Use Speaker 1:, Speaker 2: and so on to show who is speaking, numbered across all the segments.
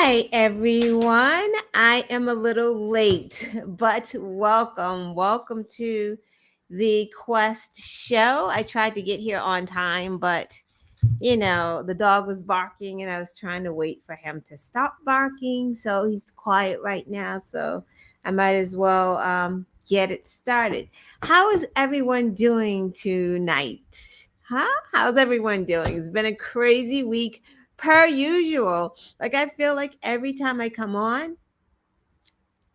Speaker 1: Hi, everyone. I am a little late, but welcome. Welcome to the Quest show. I tried to get here on time, but the dog was barking and I was trying to wait for him to stop barking. So he's quiet right now. So I might as well get it started. How is everyone doing tonight? Huh? How's everyone doing? It's been a crazy week per usual. Like, I feel like every time I come on,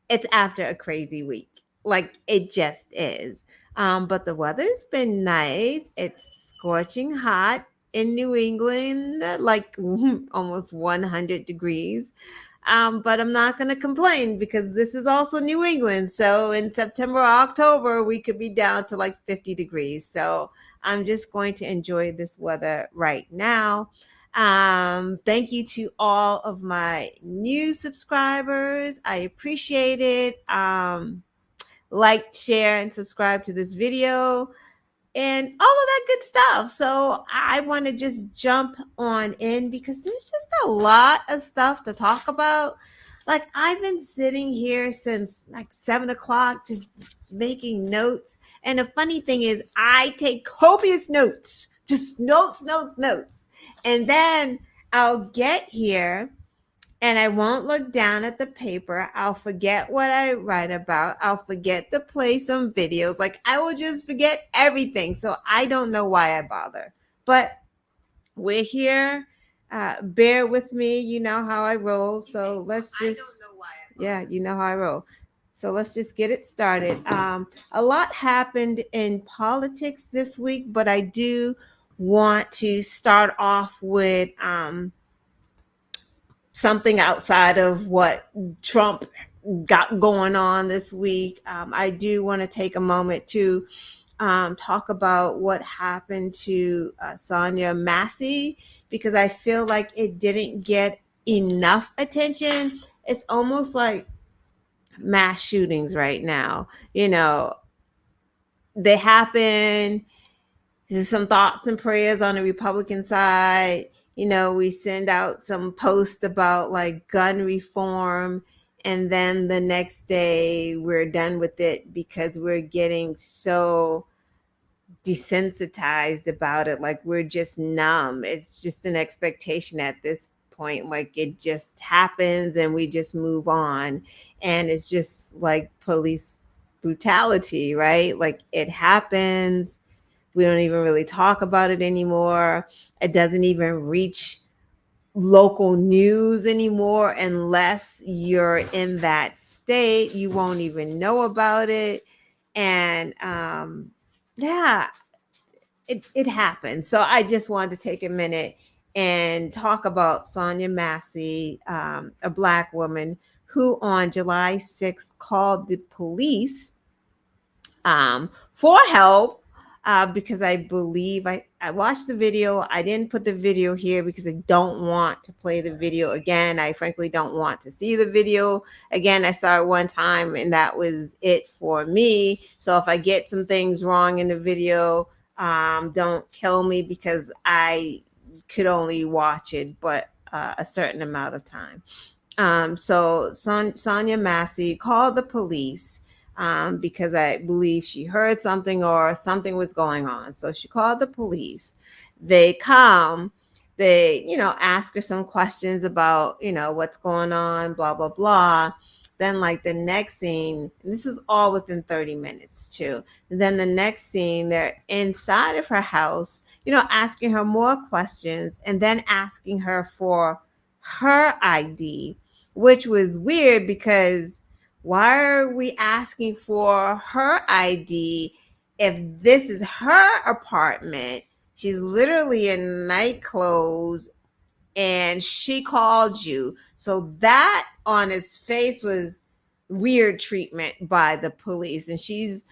Speaker 1: it's after a crazy week. Like, it just is. But the weather's been nice. It's scorching hot in New England, like almost 100 degrees. But I'm not going to complain because this is also New England. So in September or October, we could be down to like 50 degrees. So I'm just going to enjoy this weather right now. Thank you to all of my new subscribers. I appreciate it. Like, share, and subscribe to this video and all of that good stuff. So I want to just jump on in because there's just a lot of stuff to talk about. Like, I've been sitting here since like 7 o'clock just making notes. And the funny thing is, I take copious notes, just notes, notes, notes. And then I'll get here and I won't look down at the paper. I'll forget what I write about. I'll forget to play some videos. Like, I will just forget everything. So I don't know why I bother. But we're here. Bear with me. You know how I roll. So let's just. Yeah, you know how I roll. So let's just get it started. A lot happened in politics this week, but I do want to start off with something outside of what Trump got going on this week. I do want to take a moment to talk about what happened to Sonya Massey because I feel like it didn't get enough attention. It's almost like mass shootings right now. They happen. There's some thoughts and prayers on the Republican side. We send out some posts about like gun reform, and then the next day we're done with it because we're getting so desensitized about it. Like, we're just numb. It's just an expectation at this point. Like, it just happens and we just move on. And it's just like police brutality, right? Like, it happens. We don't even really talk about it anymore. It doesn't even reach local news anymore unless you're in that state. You won't even know about it. And yeah, it happens. So I just wanted to take a minute and talk about Sonya Massey, a Black woman who on July 6th called the police for help because I believe I watched the video. I didn't put the video here because I don't want to play the video again. I frankly don't want to see the video again. I saw it one time and that was it for me. So if I get some things wrong in the video, don't kill me because I could only watch it, but a certain amount of time. So Sonya Massey called the police because I believe she heard something or something was going on. So she called the police. They come, they, ask her some questions about, what's going on, blah, blah, blah. Then, like, the next scene, and this is all within 30 minutes too. And then the next scene, they're inside of her house, asking her more questions and then asking her for her ID, which was weird because why are we asking for her ID if this is her apartment? She's literally in night clothes and she called you. So that on its face was weird treatment by the police. And she's,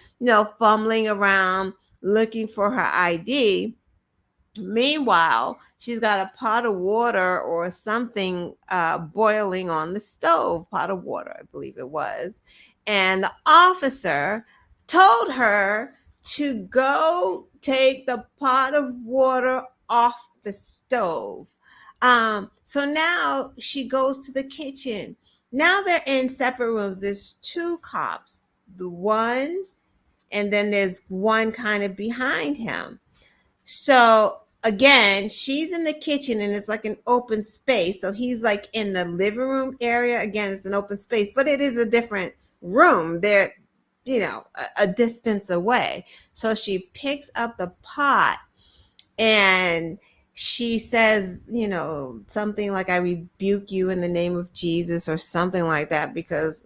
Speaker 1: fumbling around looking for her ID. Meanwhile, she's got a pot of water or something boiling on the stove, pot of water, I believe it was. And the officer told her to go take the pot of water off the stove. So now she goes to the kitchen. Now they're in separate rooms. There's two cops, the one, and then there's one kind of behind him. So again, she's in the kitchen and it's like an open space. So he's like in the living room area. Again, it's an open space, but it is a different room. They're, a distance away. So she picks up the pot and she says, something like, I rebuke you in the name of Jesus, or something like that, because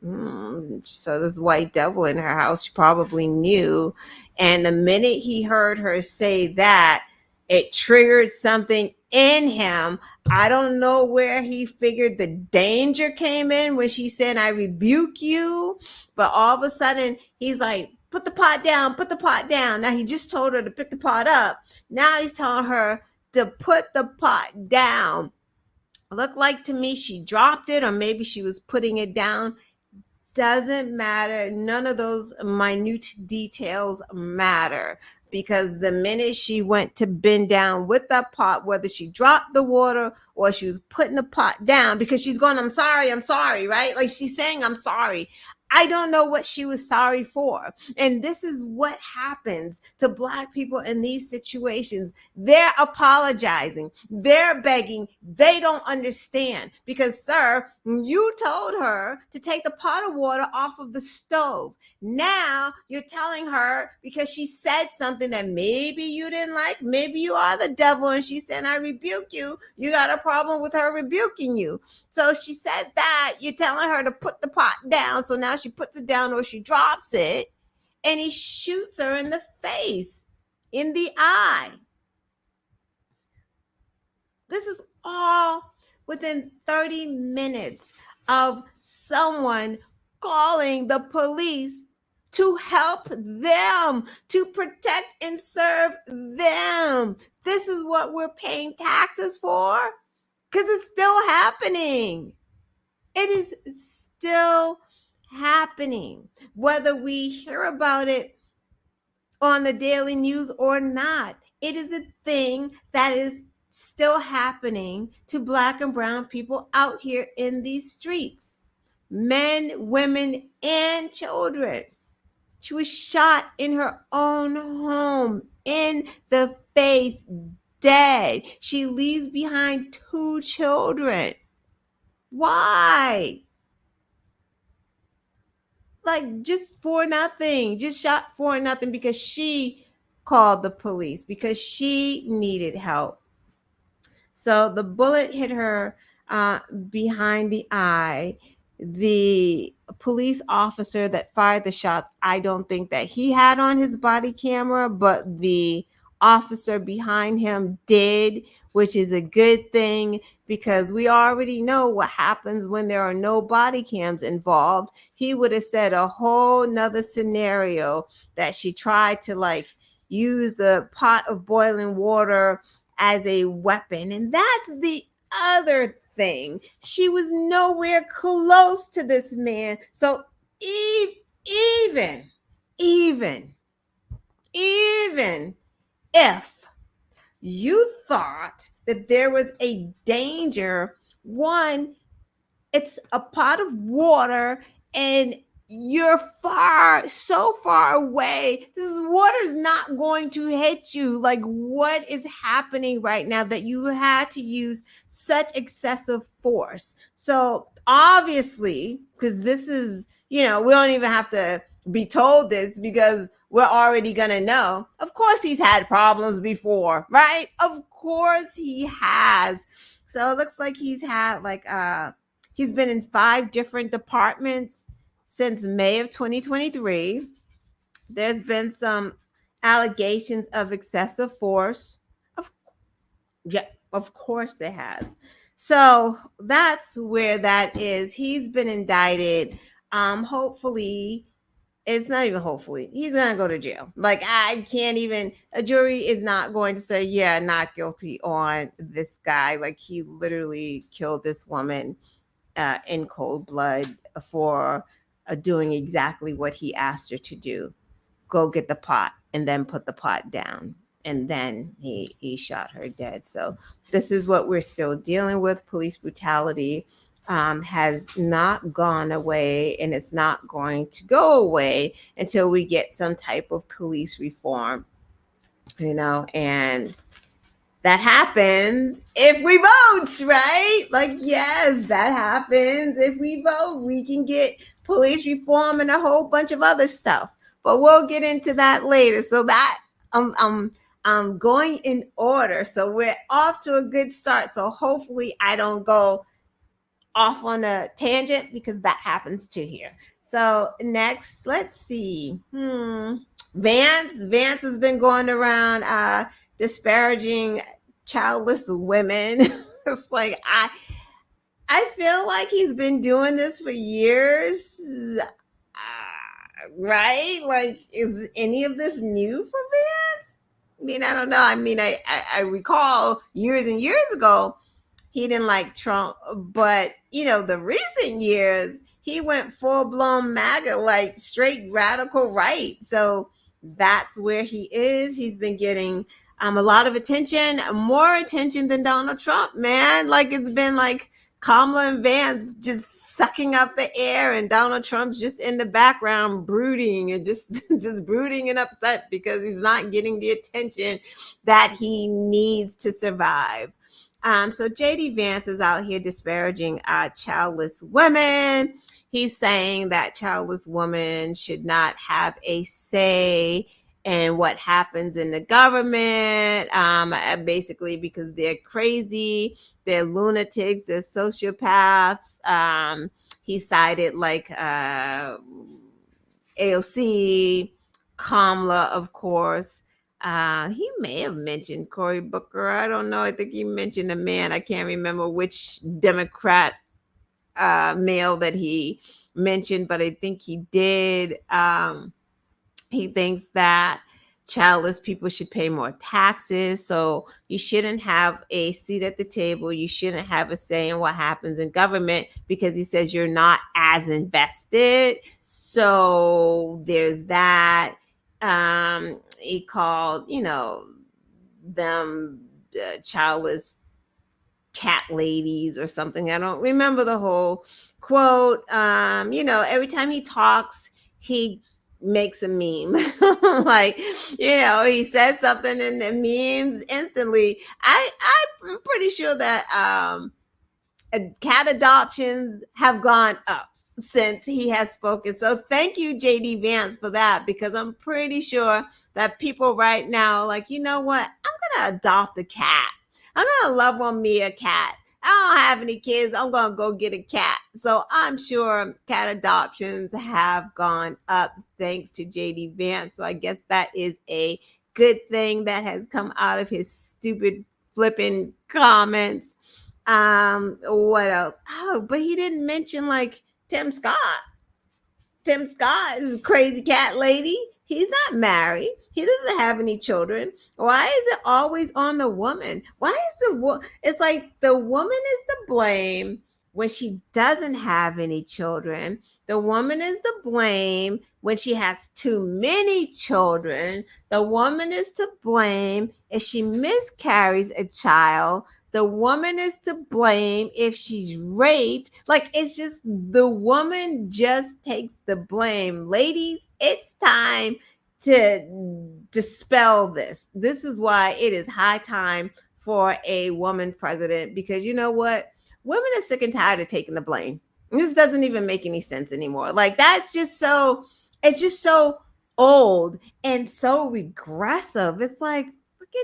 Speaker 1: so this white devil in her house, she probably knew. And the minute he heard her say that, it triggered something in him. I don't know where he figured the danger came in when she said, I rebuke you. But all of a sudden, he's like, put the pot down, put the pot down. Now, he just told her to pick the pot up. Now he's telling her to put the pot down. Looked like to me she dropped it, or maybe she was putting it down. Doesn't matter. None of those minute details matter, because the minute she went to bend down with that pot, whether she dropped the water or she was putting the pot down, because she's going, I'm sorry, right? Like, she's saying, I'm sorry. I don't know what she was sorry for. And this is what happens to Black people in these situations. They're apologizing. They're begging. They don't understand. Because, sir, you told her to take the pot of water off of the stove. Now you're telling her, because she said something that maybe you didn't like, maybe you are the devil, and she said, I rebuke you. You got a problem with her rebuking you. So she said that, you're telling her to put the pot down. So now she puts it down, or she drops it, and he shoots her in the face, in the eye. This is all within 30 minutes of someone calling the police to help them, to protect and serve them. This is what we're paying taxes for, because it's still happening. It is still happening, whether we hear about it on the daily news or not. It is a thing that is still happening to Black and brown people out here in these streets. Men, women, and children. She was shot in her own home, in the face, dead. She leaves behind 2 children. Why? Like, just for nothing. Just shot for nothing, because she called the police, because she needed help. So the bullet hit her behind the eye. The police officer that fired the shots, I don't think that he had on his body camera, but the officer behind him did, which is a good thing, because we already know what happens when there are no body cams involved. He would have said a whole nother scenario, that she tried to like use the pot of boiling water as a weapon. And that's the other thing. She was nowhere close to this man. So even if you thought that there was a danger, one, it's a pot of water and you're so far away. This water is not going to hit you. Like, what is happening right now that you had to use such excessive force? So obviously, because this is, we don't even have to be told this, because we're already gonna know. Of course he's had problems before, right? Of course he has. So it looks like he's had he's been in 5 different departments since May of 2023. There's been some allegations of excessive force. Of course it has. So that's where that is. He's been indicted. Hopefully, it's not even hopefully, he's gonna go to jail. Like, I can't even, a jury is not going to say, yeah, not guilty on this guy. Like, he literally killed this woman in cold blood for doing exactly what he asked her to do. Go get the pot and then put the pot down. and then he shot her dead. So this is what we're still dealing with. Police brutality has not gone away, and it's not going to go away until we get some type of police reform, and that happens if we vote, right? Like, yes, that happens if we vote. We can get police reform and a whole bunch of other stuff, but we'll get into that later. So that I'm going in order. So we're off to a good start. So hopefully I don't go off on a tangent, because that happens too here. So next, let's see. Vance has been going around disparaging childless women. It's like I feel like he's been doing this for years. Right? Like, is any of this new for Vance? I mean, I don't know. I mean, I recall years and years ago, he didn't like Trump, but the recent years, he went full blown MAGA, like straight radical right. So that's where he is. He's been getting a lot of attention, more attention than Donald Trump, man. Like, it's been like Kamala and Vance just sucking up the air, and Donald Trump's just in the background brooding and just just brooding and upset because he's not getting the attention that he needs to survive. So JD Vance is out here disparaging childless women. He's saying that childless women should not have a say in what happens in the government, basically because they're crazy, they're lunatics, they're sociopaths. He cited like AOC, Kamala, of course. He may have mentioned Cory Booker. I don't know. I think he mentioned a man. I can't remember which Democrat male that he mentioned, but I think he did. He thinks that childless people should pay more taxes. So you shouldn't have a seat at the table. You shouldn't have a say in what happens in government, because he says you're not as invested. So there's that. He called, them childless cat ladies or something. I don't remember the whole quote. Every time he talks, he makes a meme. Like, he says something and the memes instantly. I'm pretty sure that cat adoptions have gone up since he has spoken. So thank you, JD Vance, for that, because I'm pretty sure that people right now, like, you know what? I'm going to adopt a cat. I'm going to love on me a cat. I don't have any kids. I'm going to go get a cat. So I'm sure cat adoptions have gone up thanks to JD Vance. So I guess that is a good thing that has come out of his stupid flipping comments. What else? Oh, but he didn't mention like Tim Scott. Tim Scott is a crazy cat lady. He's not married. He doesn't have any children. Why is it always on the woman? Why is it's like the woman is to blame when she doesn't have any children. The woman is to blame when she has too many children. The woman is to blame if she miscarries a child. The woman is to blame if she's raped. Like, it's just the woman just takes the blame. Ladies, it's time to dispel this. This is why it is high time for a woman president, because you know what? Women are sick and tired of taking the blame. This doesn't even make any sense anymore. Like, it's just so old and so regressive. It's like,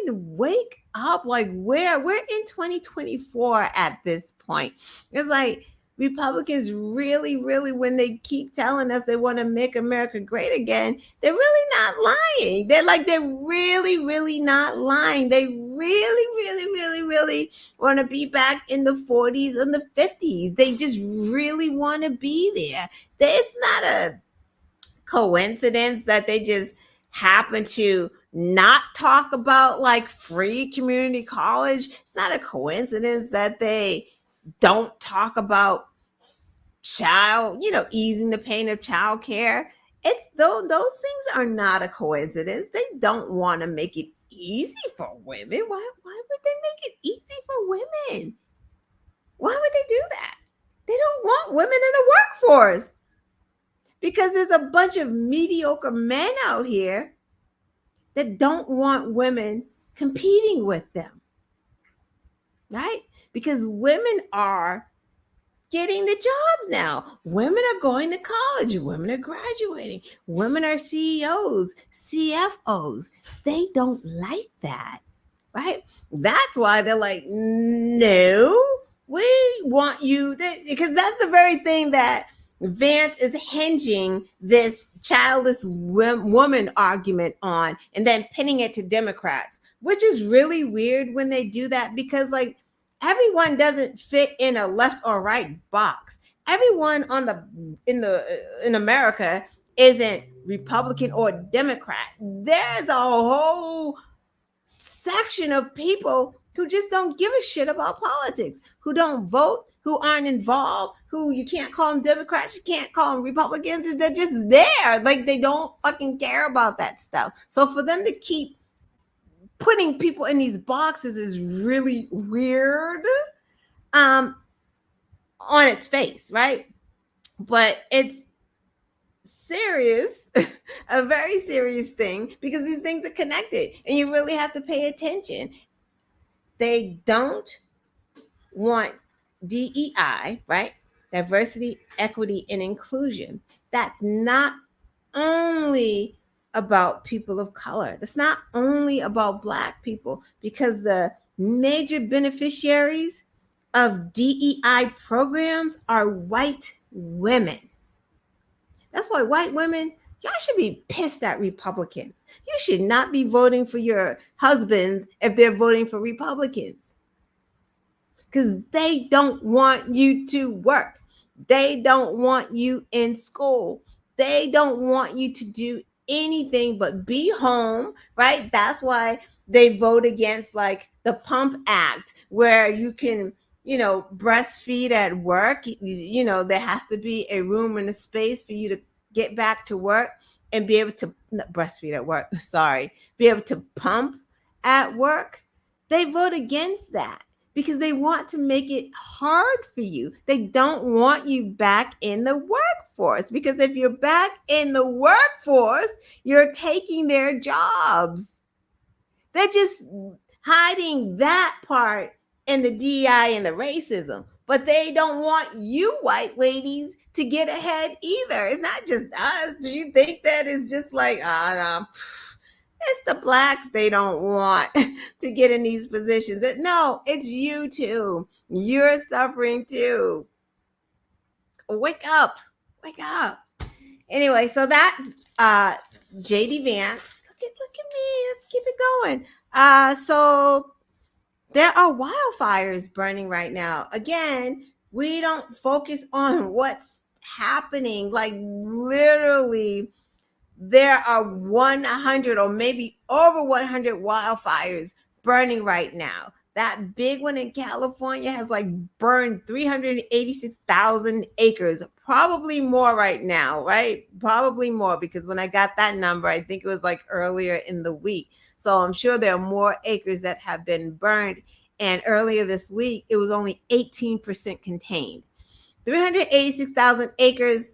Speaker 1: wake up. Like, we're in 2024 at this point. It's like Republicans really, when they keep telling us they want to make America great again, they're really not lying. They're really not lying. They really want to be back in the 40s and the 50s. They just really want to be there. It's not a coincidence that they just happen to not talk about like free community college. It's not a coincidence that they don't talk about easing the pain of child care. It's those things are not a coincidence. They don't want to make it easy for women. Why would they make it easy for women? Why would they do that? They don't want women in the workforce because there's a bunch of mediocre men out here that don't want women competing with them, right? Because women are getting the jobs now. Women are going to college. Women are graduating. Women are CEOs, CFOs. They don't like that, right? That's why they're like, no, we want you, because that's the very thing that Vance is hinging this childless woman argument on, and then pinning it to Democrats, which is really weird when they do that, because like everyone doesn't fit in a left or right box. Everyone in America isn't Republican or Democrat. There's a whole section of people who just don't give a shit about politics, who don't vote, who aren't involved, who you can't call them Democrats, you can't call them Republicans. They're just there. Like they don't fucking care about that stuff. So for them to keep putting people in these boxes is really weird on its face, right? But it's serious, a very serious thing, because these things are connected and you really have to pay attention. They don't want DEI, right? Diversity, equity, and inclusion. That's not only about people of color. That's not only about Black people, because the major beneficiaries of DEI programs are white women. That's why white women, y'all should be pissed at Republicans. You should not be voting for your husbands if they're voting for Republicans, because they don't want you to work. They don't want you in school. They don't want you to do anything but be home, right? That's why they vote against like the Pump Act, where you can, breastfeed at work. There has to be a room and a space for you to get back to work and be able to not breastfeed at work. Sorry, be able to pump at work. They vote against that because they want to make it hard for you. They don't want you back in the workforce, because if you're back in the workforce, you're taking their jobs. They're just hiding that part in the DEI and the racism, but they don't want you white ladies to get ahead either. It's not just us. Do you think that it's just like, it's the Blacks they don't want to get in these positions? No, it's you too. You're suffering too. Wake up. Wake up. Anyway, so that's JD Vance. Look at me. Let's keep it going. So there are wildfires burning right now. Again, we don't focus on what's happening. Like literally, there are 100 or maybe over 100 wildfires burning right now. That big one in California has like burned 386,000 acres, probably more right now, right? Probably more, because when I got that number, I think it was like earlier in the week. So I'm sure there are more acres that have been burned. And earlier this week, it was only 18% contained. 386,000 acres.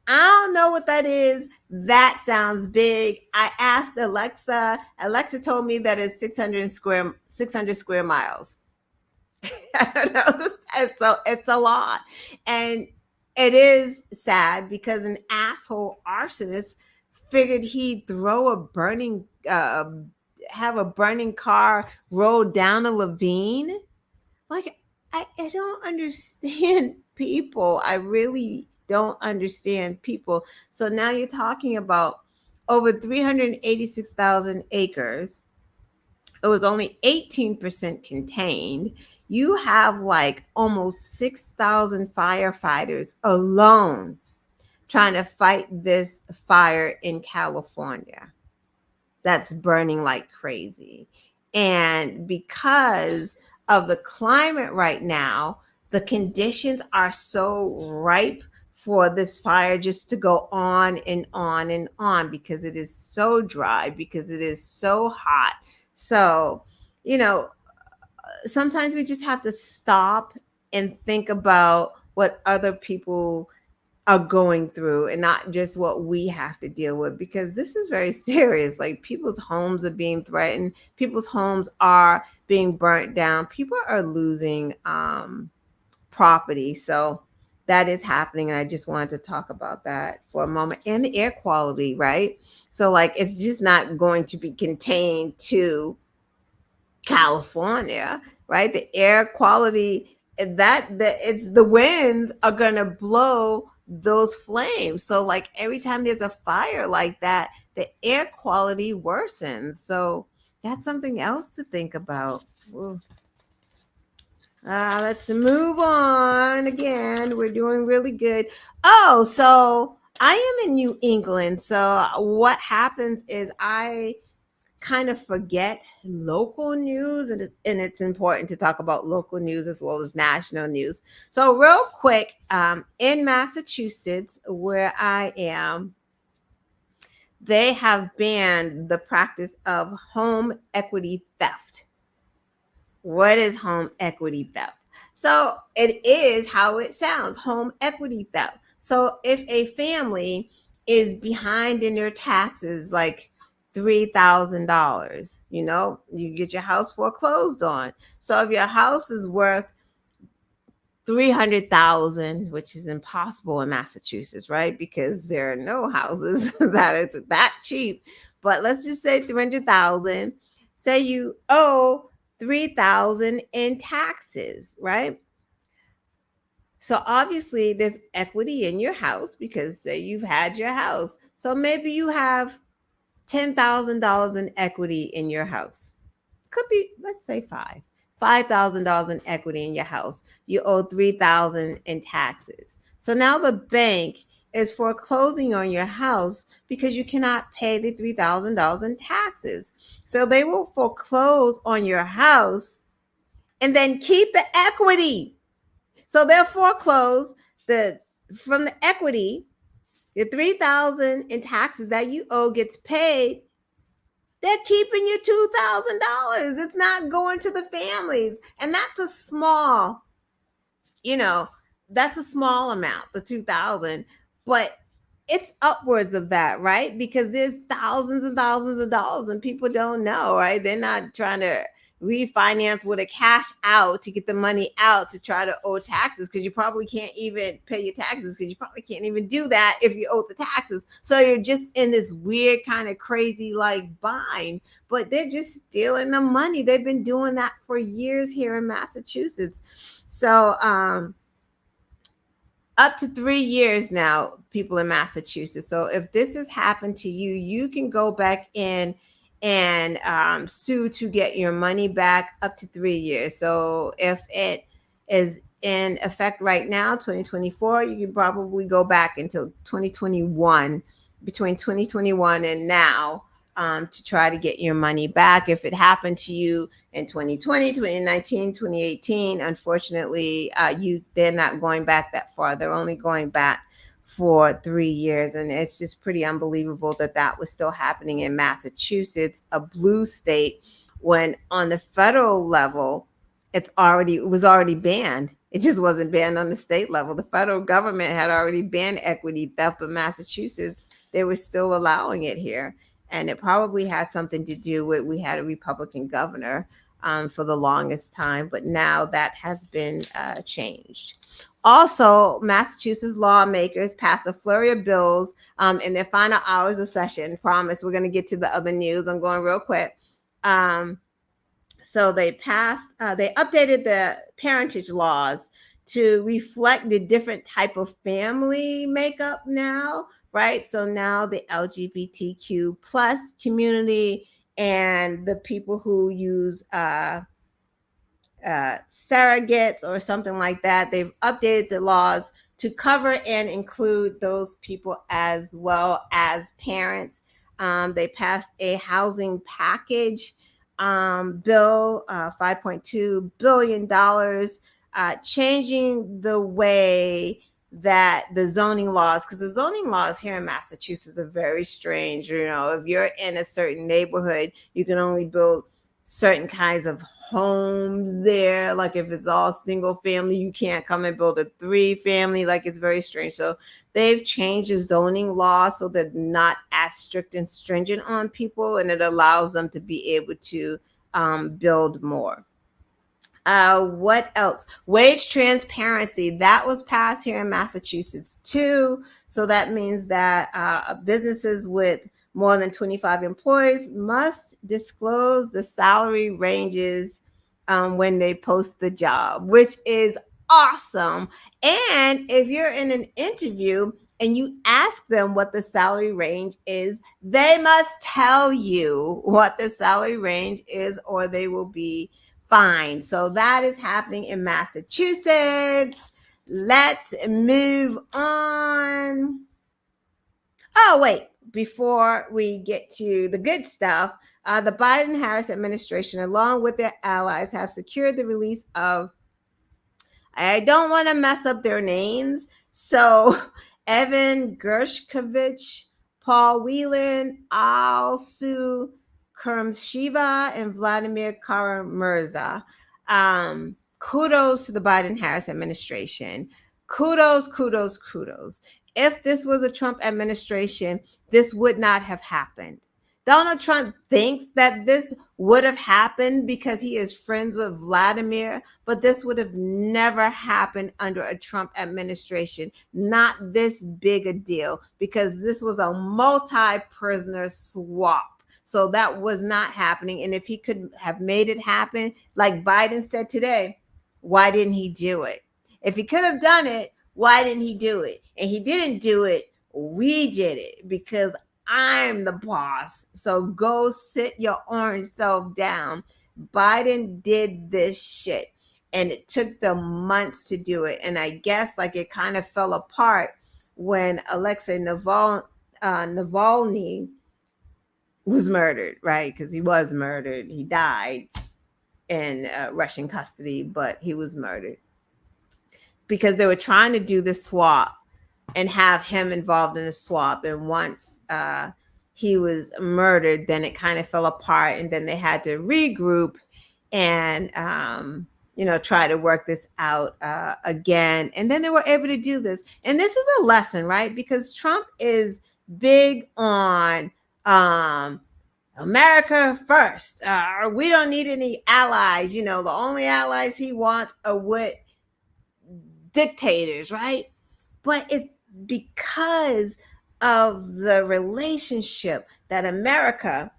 Speaker 1: I don't know what that is. That sounds big. I asked Alexa. Alexa told me that it's 600 square miles. I don't know. It's a lot. And it is sad because an asshole arsonist figured he'd have a burning car roll down a ravine. Like, I don't understand people. I really don't understand people. So now you're talking about over 386,000 acres. It was only 18% contained. You have like almost 6,000 firefighters alone trying to fight this fire in California that's burning like crazy. And because of the climate right now, the conditions are so ripe for this fire just to go on and on and on, because it is so dry, because it is so hot. So, you know, sometimes we just have to stop and think about what other people are going through and not just what we have to deal with, because this is very serious. Like, people's homes are being threatened, people's homes are being burnt down, people are losing property. So that is happening, and I just wanted to talk about that for a moment. And the air quality, right? So, like, it's just not going to be contained to California, right? The air quality, it's the winds are gonna blow those flames. So, like, every time there's a fire like that, the air quality worsens. So that's something else to think about. Ooh. Let's move on. Again, we're doing really good. Oh, so I am in New England. So what happens is I kind of forget local news, and it's important to talk about local news as well as national news. So real quick, in Massachusetts, where I am, they have banned the practice of home equity theft. What is home equity theft? So it is how it sounds, home equity theft. So if a family is behind in their taxes, like $3,000, you get your house foreclosed on. So if your house is worth 300,000, which is impossible in Massachusetts, right? Because there are no houses that are that cheap. But let's just say 300,000. Say you owe 3,000 in taxes, right? So obviously there's equity in your house because say you've had your house. So maybe you have $10,000 in equity in your house. Could be, let's say $5,000 in equity in your house. You owe 3,000 in taxes. So now the bank is foreclosing on your house because you cannot pay the $3,000 in taxes. So they will foreclose on your house and then keep the equity. So they'll foreclose from the equity, the 3,000 in taxes that you owe gets paid. They're keeping your $2,000. It's not going to the families. And that's a small, you know, that's a small amount, the 2,000, but it's upwards of that, right? Because there's thousands and thousands of dollars and people don't know, right? They're not trying to refinance with a cash out to get the money out to try to owe taxes, because you probably can't even pay your taxes, because you probably can't even do that if you owe the taxes. So you're just in this weird kind of crazy like bind, but they're just stealing the money. They've been doing that for years here in Massachusetts. So up to 3 years now, people in Massachusetts. So if this has happened to you, you can go back in and sue to get your money back up to 3 years. So if it is in effect right now, 2024, you can probably go back until 2021, between 2021 and now, to try to get your money back. If it happened to you in 2020, 2019, 2018, unfortunately, they're not going back that far. They're only going back for 3 years. And it's just pretty unbelievable that that was still happening in Massachusetts, a blue state, when on the federal level, it was already banned. It just wasn't banned on the state level. The federal government had already banned equity theft, but Massachusetts, they were still allowing it here. And it probably has something to do with, we had a Republican governor for the longest time, but now that has been changed. Also, Massachusetts lawmakers passed a flurry of bills in their final hours of session. Promise, we're going to get to the other news. I'm going real quick. So they updated the parentage laws to reflect the different type of family makeup now, right? So now the LGBTQ plus community and the people who use surrogates or something like that, they've updated the laws to cover and include those people as well as parents. They passed a housing package bill, $5.2 billion, changing the way that the zoning laws, because the zoning laws here in Massachusetts are very strange. If you're in a certain neighborhood, you can only build certain kinds of homes there. Like if it's all single family, you can't come and build a 3-family. Like it's very strange. So they've changed the zoning law so they're not as strict and stringent on people, and it allows them to be able to build more. What else? Wage transparency. That was passed here in Massachusetts too. So that means that businesses with more than 25 employees must disclose the salary ranges when they post the job, which is awesome. And if you're in an interview and you ask them what the salary range is, they must tell you what the salary range is, or they will be fine. So that is happening in Massachusetts. Let's move on. Oh, wait. Before we get to the good stuff, the Biden Harris administration, along with their allies, have secured the release of, I don't want to mess up their names. So, Evan Gershkovich, Paul Whelan, Alsu Kermshiva, and Vladimir Kara-Murza. Kudos to the Biden Harris administration. Kudos, kudos, kudos. If this was a Trump administration, this would not have happened. Donald Trump thinks that this would have happened because he is friends with Vladimir, but this would have never happened under a Trump administration. Not this big a deal, because this was a multi-prisoner swap. So that was not happening. And if he could have made it happen, like Biden said today, why didn't he do it? If he could have done it, why didn't he do it? And he didn't do it. We did it because I'm the boss. So go sit your orange self down. Biden did this shit, and it took them months to do it. And I guess like it kind of fell apart when Alexei Navalny was murdered, right? Because he was murdered. He died in Russian custody, but he was murdered because they were trying to do this swap and have him involved in the swap. And once he was murdered, then it kind of fell apart, and then they had to regroup and try to work this out again. And then they were able to do this. And this is a lesson, right? Because Trump is big on America first. We don't need any allies. The only allies he wants are with dictators, right? But it's because of the relationship that America,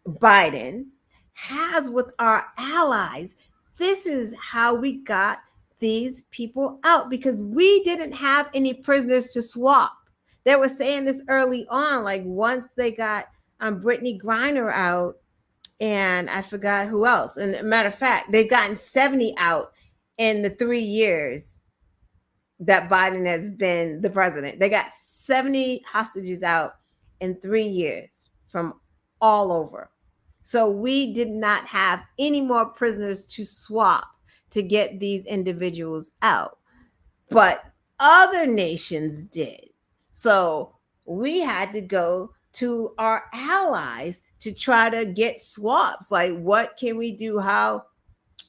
Speaker 1: Biden, has with our allies. This is how we got these people out, because we didn't have any prisoners to swap. They were saying this early on, like once they got Brittany Griner out, and I forgot who else. And a matter of fact, they've gotten 70 out in the 3 years that Biden has been the president. They got 70 hostages out in 3 years from all over. So we did not have any more prisoners to swap to get these individuals out. But other nations did. So we had to go to our allies to try to get swaps. Like, what can we do?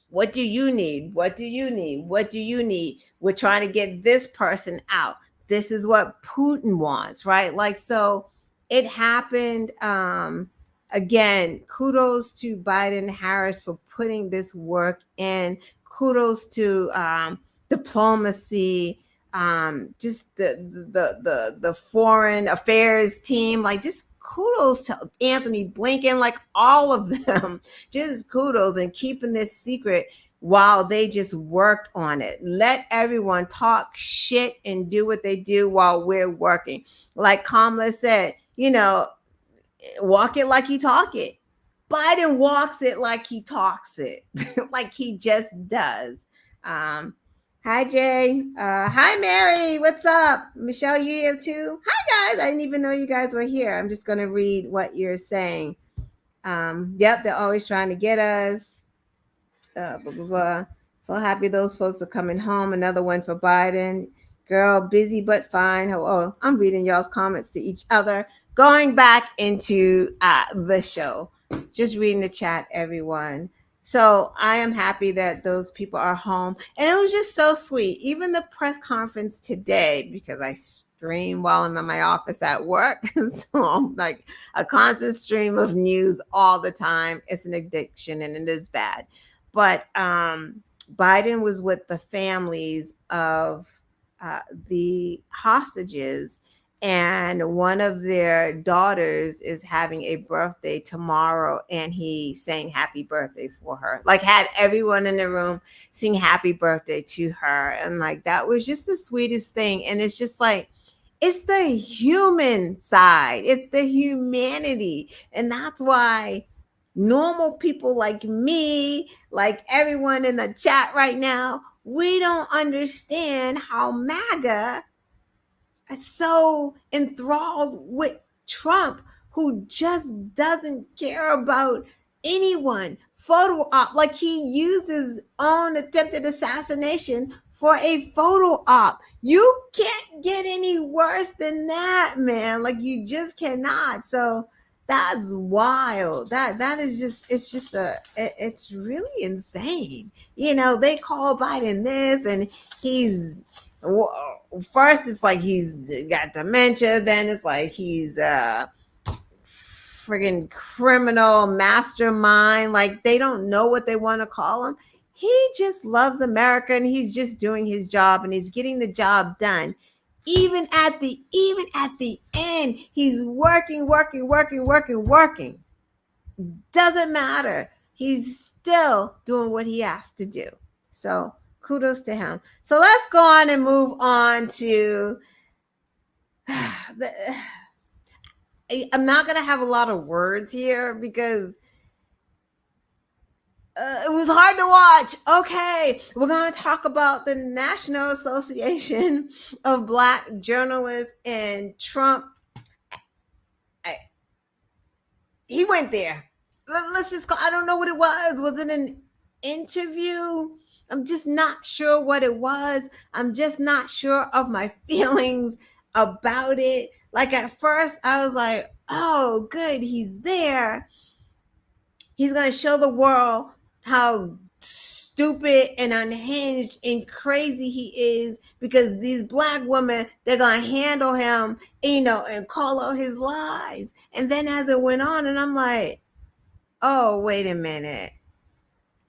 Speaker 1: What do you need? What do you need? What do you need? We're trying to get this person out. This is what Putin wants, right? Like, so it happened. Again, kudos to Biden Harris for putting this work in. Kudos to diplomacy, just the foreign affairs team. Like, just kudos to Anthony Blinken, like all of them. Just kudos, and keeping this secret while they just worked on it. Let everyone talk shit and do what they do while we're working. Like Kamala said, walk it like you talk it. Biden walks it like he talks it, like he just does. Hi, Jay. Hi, Mary. What's up? Michelle, you here too? Hi, guys. I didn't even know you guys were here. I'm just going to read what you're saying. Yep, they're always trying to get us. Blah, blah, blah. So happy those folks are coming home. Another one for Biden. Girl, busy but fine. I'm reading y'all's comments to each other. Going back into the show. Just reading the chat, everyone. So I am happy that those people are home. And it was just so sweet. Even the press conference today, because I stream while I'm in my office at work. So I'm like a constant stream of news all the time. It's an addiction and it is bad. But Biden was with the families of the hostages, and one of their daughters is having a birthday tomorrow, and he sang happy birthday for her, like had everyone in the room sing happy birthday to her. And like that was just the sweetest thing. And it's just like, it's the human side, it's the humanity. And that's why normal people like me, like everyone in the chat right now, we don't understand how MAGA is so enthralled with Trump, who just doesn't care about anyone. Photo op, like he used his own attempted assassination for a photo op. You can't get any worse than that, man. Like you just cannot. So that's wild. That is just, it's really insane. You know, they call Biden this, and he's, first it's like he's got dementia, then it's like he's friggin' criminal mastermind. Like they don't know what they want to call him. He just loves America, and he's just doing his job, and he's getting the job done. Even at the end, he's working. Doesn't matter. He's still doing what he has to do. So kudos to him. So let's go on and move on to I'm not going to have a lot of words here because it was hard to watch. Okay, we're going to talk about the National Association of Black Journalists and Trump. He went there. Let's just go. I don't know what it was. Was it an interview? I'm just not sure what it was. I'm just not sure of my feelings about it. Like at first I was like, oh, good, he's there. He's going to show the world how stupid and unhinged and crazy he is, because these Black women, they're going to handle him, you know, and call out his lies. And then as it went on, and I'm like, oh, wait a minute.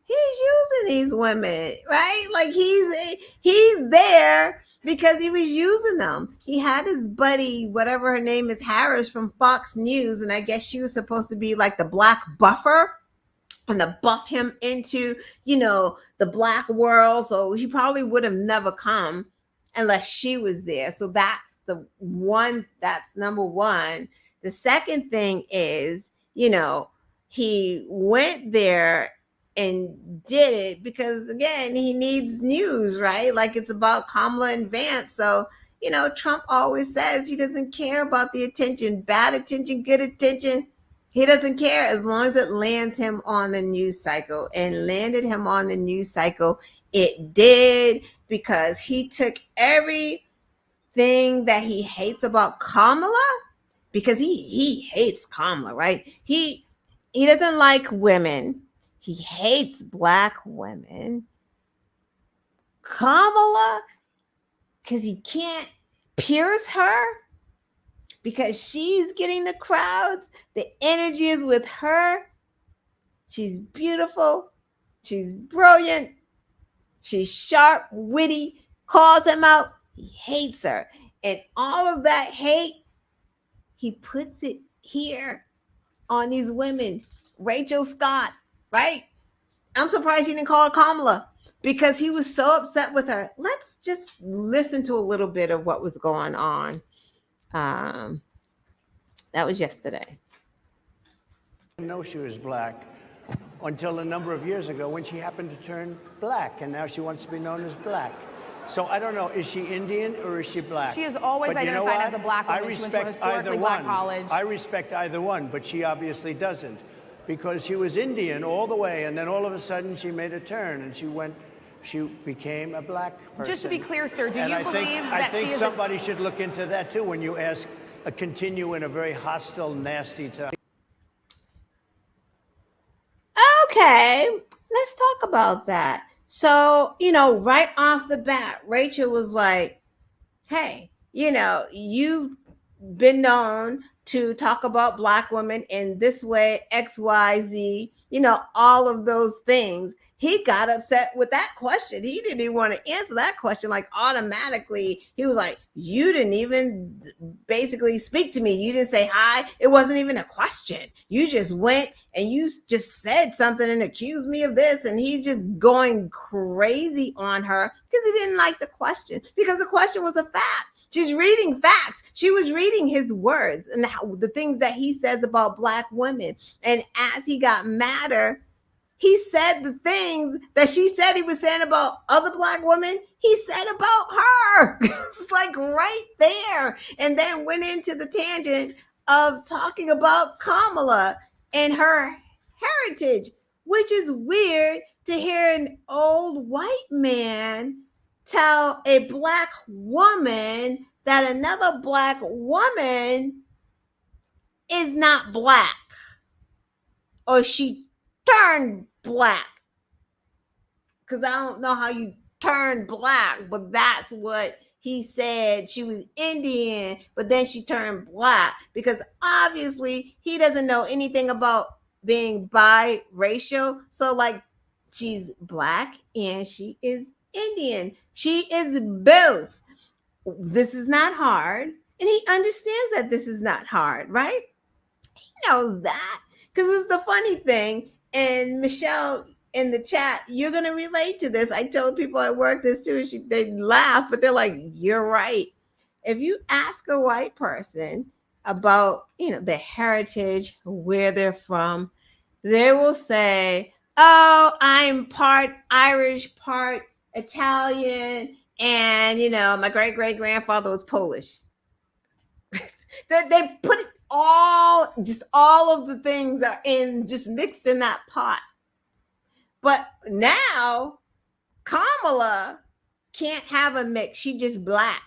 Speaker 1: He's using these women, right? Like he's there because he was using them. He had his buddy, whatever her name is, Harris from Fox News, and I guess she was supposed to be like the Black buffer and to buff him into, you know, the Black world. So he probably would have never come unless she was there. So that's that's number one. The second thing is, you know, he went there and did it because, again, he needs news, right? Like it's about Kamala and Vance. So, you know, Trump always says he doesn't care about the attention, bad attention, good attention. He doesn't care as long as it lands him on the news cycle, and landed him on the news cycle. It did, because he took everything that he hates about Kamala, because he hates Kamala, right? He doesn't like women. He hates Black women. Kamala, because he can't pierce her, because she's getting the crowds. The energy is with her. She's beautiful. She's brilliant. She's sharp, witty, calls him out. He hates her. And all of that hate, he puts it here on these women. Rachel Scott, right? I'm surprised he didn't call her Kamala, because he was so upset with her. Let's just listen to a little bit of what was going on. That was yesterday.
Speaker 2: I didn't know she was Black until a number of years ago when she happened to turn Black, and now she wants to be known as Black. So I don't know, is she Indian or is she Black?
Speaker 3: She is always identified as a Black woman. She went to a historically Black college.
Speaker 2: I respect either one, but she obviously doesn't, because she was Indian all the way, and then all of a sudden she made a turn and she became a Black person.
Speaker 3: Just to be clear, sir, do you believe that she is...
Speaker 2: I think somebody should look into that too when you ask, continue in a very hostile, nasty tone.
Speaker 1: Okay, let's talk about that. So, right off the bat, Rachel was like, hey, you've been known to talk about Black women in this way, XYZ, all of those things. He got upset with that question. He didn't even want to answer that question. Like, automatically, he was like, you didn't even basically speak to me. You didn't say hi. It wasn't even a question. You just went and you just said something and accused me of this. And he's just going crazy on her because he didn't like the question, because the question was a fact. She's reading facts. She was reading his words and the things that he says about Black women. And as he got madder, he said the things that she said he was saying about other Black women, he said about her. It's like right there. And then went into the tangent of talking about Kamala and her heritage, which is weird to hear an old white man tell a Black woman that another Black woman is not Black, or she turned Black. Because I don't know how you turn Black, but that's what he said. She was Indian, but then she turned Black, because obviously he doesn't know anything about being biracial. So, like, she's Black and she is Indian. She is both. This is not hard. And he understands that this is not hard, right? He knows that, because it's the funny thing. And Michelle in the chat, you're going to relate to this. I told people at work this too. They laugh, but they're like, you're right. If you ask a white person about, their heritage, where they're from, they will say, oh, I'm part Irish, part Italian, and my great-great-grandfather was Polish. They put it all of the things are in, just mixed in that pot. But now Kamala can't have a mix. She just Black.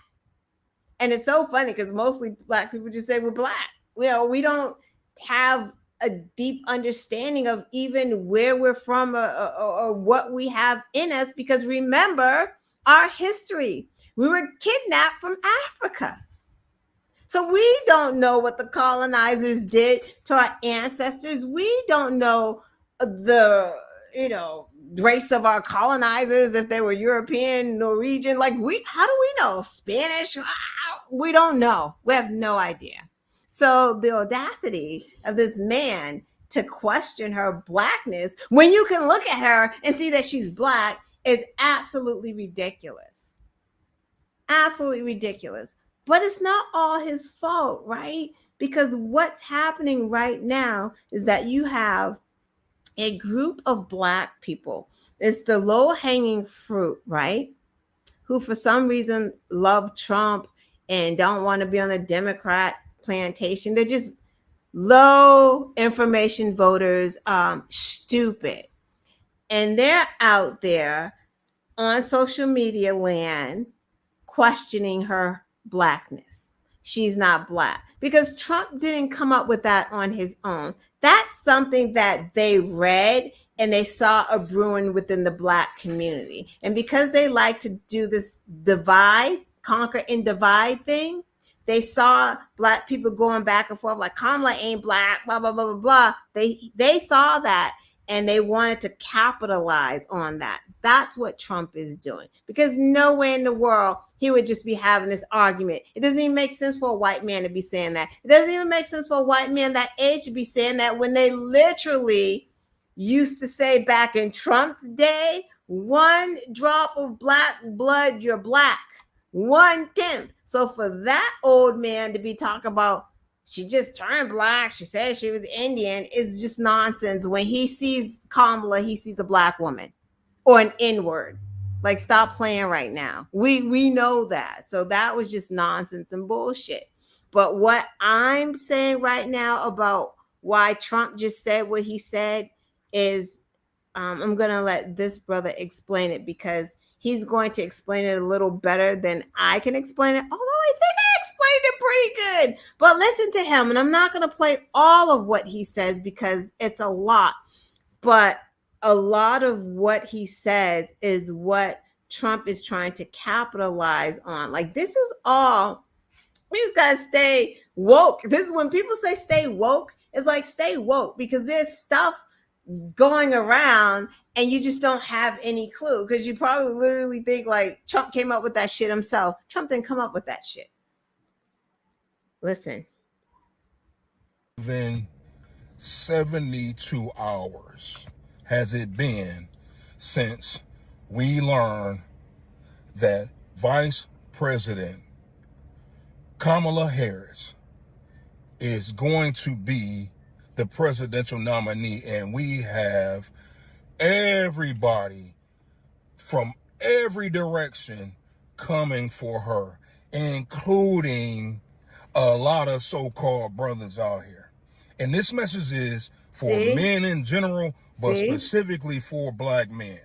Speaker 1: And it's so funny because mostly Black people just say we're Black. We don't have a deep understanding of even where we're from, or what we have in us, because remember our history. We were kidnapped from Africa. So we don't know what the colonizers did to our ancestors. We don't know the, race of our colonizers, if they were European, Norwegian. Like, how do we know? Spanish? We don't know. We have no idea. So the audacity of this man to question her Blackness when you can look at her and see that she's Black is absolutely ridiculous. Absolutely ridiculous. But it's not all his fault, right? Because what's happening right now is that you have a group of Black people. It's the low-hanging fruit, right? Who for some reason love Trump and don't want to be on a Democrat plantation. They're just low information voters, stupid. And they're out there on social media land questioning her Blackness. She's not Black, because Trump didn't come up with that on his own. That's something that they read and they saw a brewing within the Black community. And because they like to do this divide, conquer and divide thing, they saw Black people going back and forth like Kamala ain't Black, blah, blah, blah, blah, blah. They saw that and they wanted to capitalize on that. That's what Trump is doing, because nowhere in the world he would just be having this argument. It doesn't even make sense for a white man to be saying that. It doesn't even make sense for a white man that age to be saying that, when they literally used to say back in Trump's day, 1 drop of Black blood, you're Black. 1/10. So for that old man to be talking about she just turned Black, she said she was Indian, is just nonsense. When he sees Kamala, he sees a Black woman or an N-word. Like, stop playing right now. We know that. So that was just nonsense and bullshit. But what I'm saying right now about why Trump just said what he said is, I'm going to let this brother explain it, because he's going to explain it a little better than I can explain it. Although I think I explained it pretty good. But listen to him. And I'm not going to play all of what he says because it's a lot. But a lot of what he says is what Trump is trying to capitalize on. Like, this is all, we just gotta stay woke. This is when people say stay woke, it's like stay woke, because there's stuff going around and you just don't have any clue, because you probably literally think like Trump came up with that shit himself. Trump didn't come up with that shit. Listen.
Speaker 4: Within 72 hours has it been since we learned that Vice President Kamala Harris is going to be the presidential nominee, and we have everybody from every direction coming for her, including a lot of so-called brothers out here. And this message is for men in general, but specifically for black men.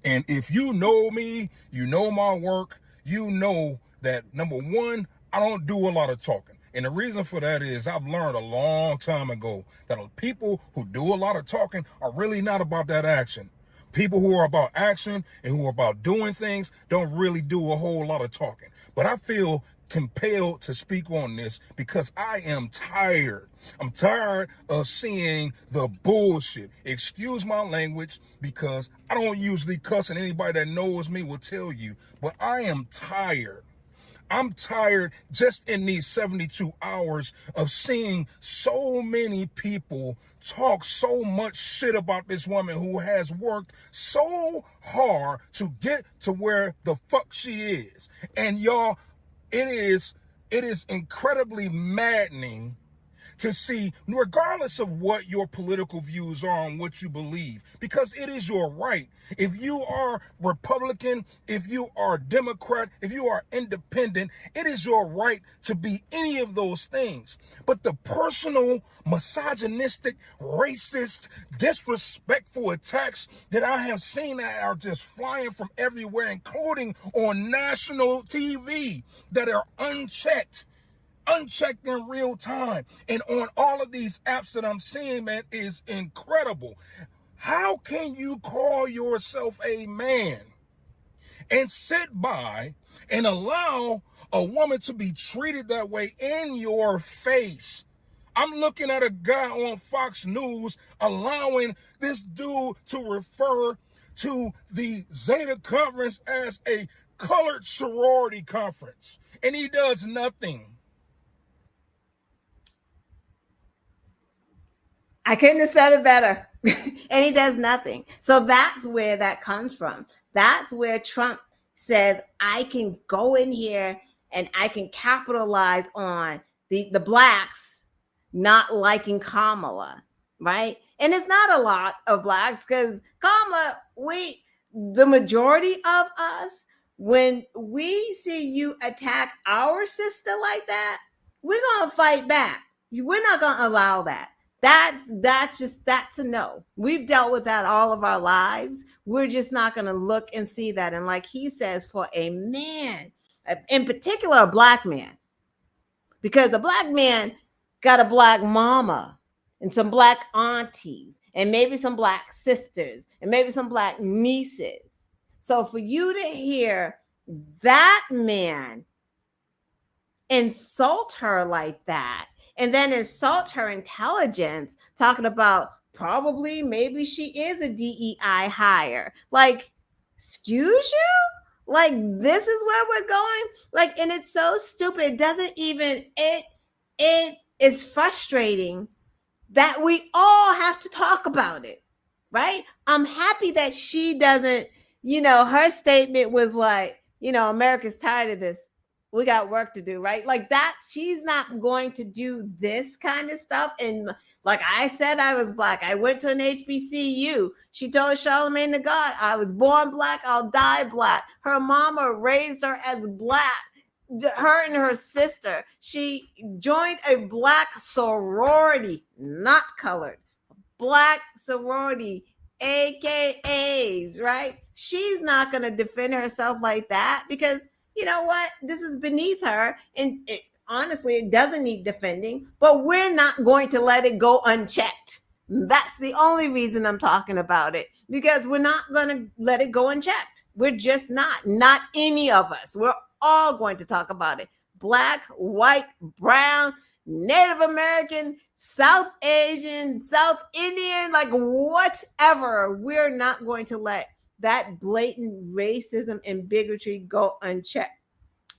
Speaker 4: And if you know me, you know my work, you know that, number one, I don't do a lot of talking. And the reason for that is I've learned a long time ago that people who do a lot of talking are really not about that action. People who are about action and who are about doing things don't really do a whole lot of talking. But I feel compelled to speak on this because I am tired. I'm tired of seeing the bullshit. Excuse my language, because I don't usually cuss, and anybody that knows me will tell you, but I am tired. I'm tired just in these 72 hours of seeing so many people talk so much shit about this woman who has worked so hard to get to where the fuck she is. And y'all, it is incredibly maddening to see, regardless of what your political views are and what you believe, because it is your right. If you are Republican, if you are Democrat, if you are independent, it is your right to be any of those things. But the personal, misogynistic, racist, disrespectful attacks that I have seen that are just flying from everywhere, including on national TV, that are unchecked in real time, and on all of these apps that I'm seeing, man, is incredible. How can you call yourself a man and sit by and allow a woman to be treated that way in your face? I'm looking at a guy on Fox News allowing this dude to refer to the Zeta Conference as a colored sorority conference, and he does nothing.
Speaker 1: I couldn't have said it better. And he does nothing. So that's where that comes from. That's where Trump says, I can go in here and I can capitalize on the blacks not liking Kamala, right? And it's not a lot of blacks, because Kamala, the majority of us, when we see you attack our sister like that, we're going to fight back. We're not going to allow that. That's a no. We've dealt with that all of our lives. We're just not going to look and see that. And like he says, for a man, in particular, a black man, because a black man got a black mama and some black aunties and maybe some black sisters and maybe some black nieces. So for you to hear that man insult her like that, and then insult her intelligence, talking about probably maybe she is a DEI hire. Like, excuse you? Like, this is where we're going? Like, and it's so stupid. It doesn't even, it is frustrating that we all have to talk about it, right? I'm happy that she doesn't, her statement was like, America's tired of this. We got work to do, right? Like, she's not going to do this kind of stuff. And like I said, I was black. I went to an HBCU. She told Charlemagne the God, I was born black, I'll die black. Her mama raised her as black. Her and her sister. She joined a black sorority, not colored, black sorority, AKAs, right? She's not going to defend herself like that, because you know what? This is beneath her. And honestly, it doesn't need defending, but we're not going to let it go unchecked. That's the only reason I'm talking about it, because we're not going to let it go unchecked. We're just not any of us. We're all going to talk about it. Black, white, brown, Native American, South Asian, South Indian, like whatever. We're not going to let that blatant racism and bigotry go unchecked.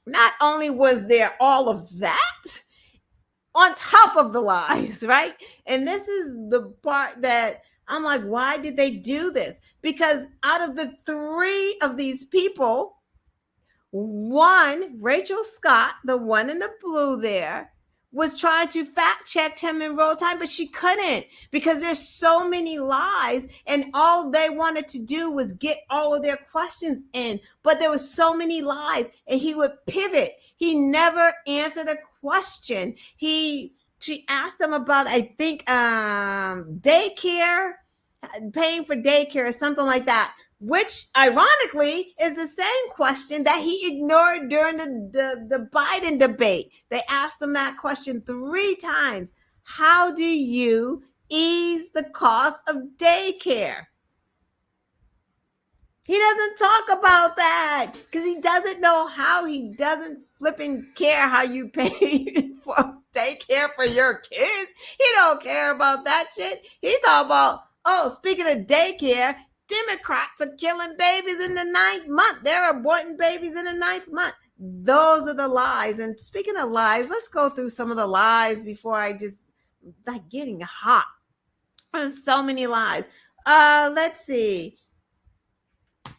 Speaker 1: Not only was there all of that on top of the lies, right? And this is the part that I'm like, why did they do this? Because out of the three of these people, one, Rachel Scott, the one in the blue there, was trying to fact check him in real time, but she couldn't because there's so many lies, and all they wanted to do was get all of their questions in. But there was so many lies, and he would pivot. He never answered a question. She asked him about, I think, daycare, paying for daycare or something like that, which ironically is the same question that he ignored during the Biden debate. They asked him that question 3 times. How do you ease the cost of daycare? He doesn't talk about that because he doesn't know how. He doesn't flipping care how you pay for daycare for your kids. He don't care about that shit. He talk about, oh, speaking of daycare, Democrats are killing babies in the 9th month. They're aborting babies in the 9th month. Those are the lies. And speaking of lies, let's go through some of the lies before I just like getting hot. There's so many lies. Let's see.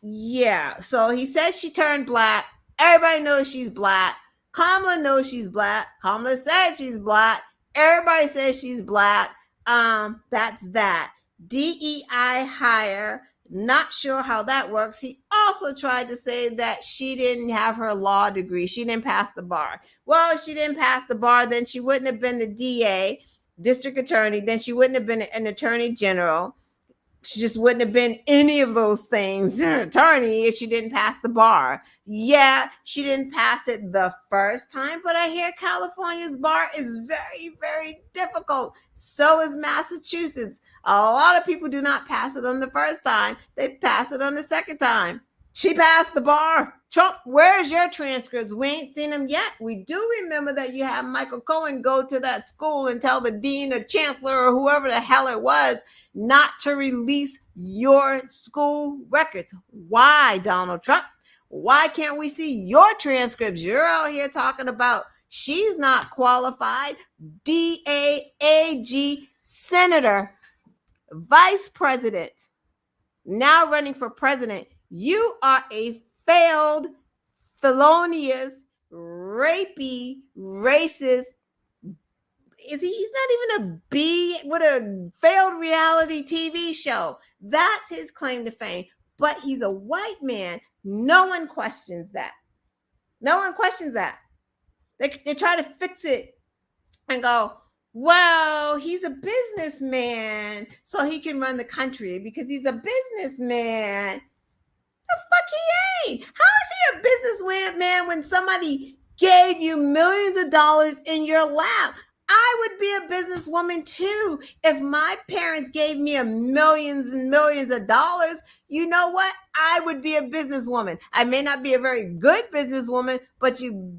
Speaker 1: Yeah. So he says she turned black. Everybody knows she's black. Kamala knows she's black. Kamala said she's black. Everybody says she's black. That's that. DEI hire. Not sure how that works. He also tried to say that she didn't have her law degree. She didn't pass the bar. Well, if she didn't pass the bar, then she wouldn't have been the DA, district attorney. Then she wouldn't have been an attorney general. She just wouldn't have been any of those things, attorney, if she didn't pass the bar. Yeah, she didn't pass it the first time, but I hear California's bar is very, very difficult. So is Massachusetts. A lot of people do not pass it on the first time. They pass it on the second time. She passed the bar. Trump, where's your transcripts? We ain't seen them yet. We do remember that you had Michael Cohen go to that school and tell the dean or chancellor or whoever the hell it was not to release your school records. Why, Donald Trump? Why can't we see your transcripts? You're out here talking about she's not qualified. DAAG senator, vice president, now running for president. You are a failed, felonious, rapey, racist. He's not even a B with a failed reality TV show. That's his claim to fame. But he's a white man. No one questions that. No one questions that. They try to fix it and go, well, he's a businessman, so he can run the country because he's a businessman. The fuck he ain't. How is he a businessman when somebody gave you millions of dollars in your lap? I would be a businesswoman too. If my parents gave me millions and millions of dollars, you know what? I would be a businesswoman. I may not be a very good businesswoman, but you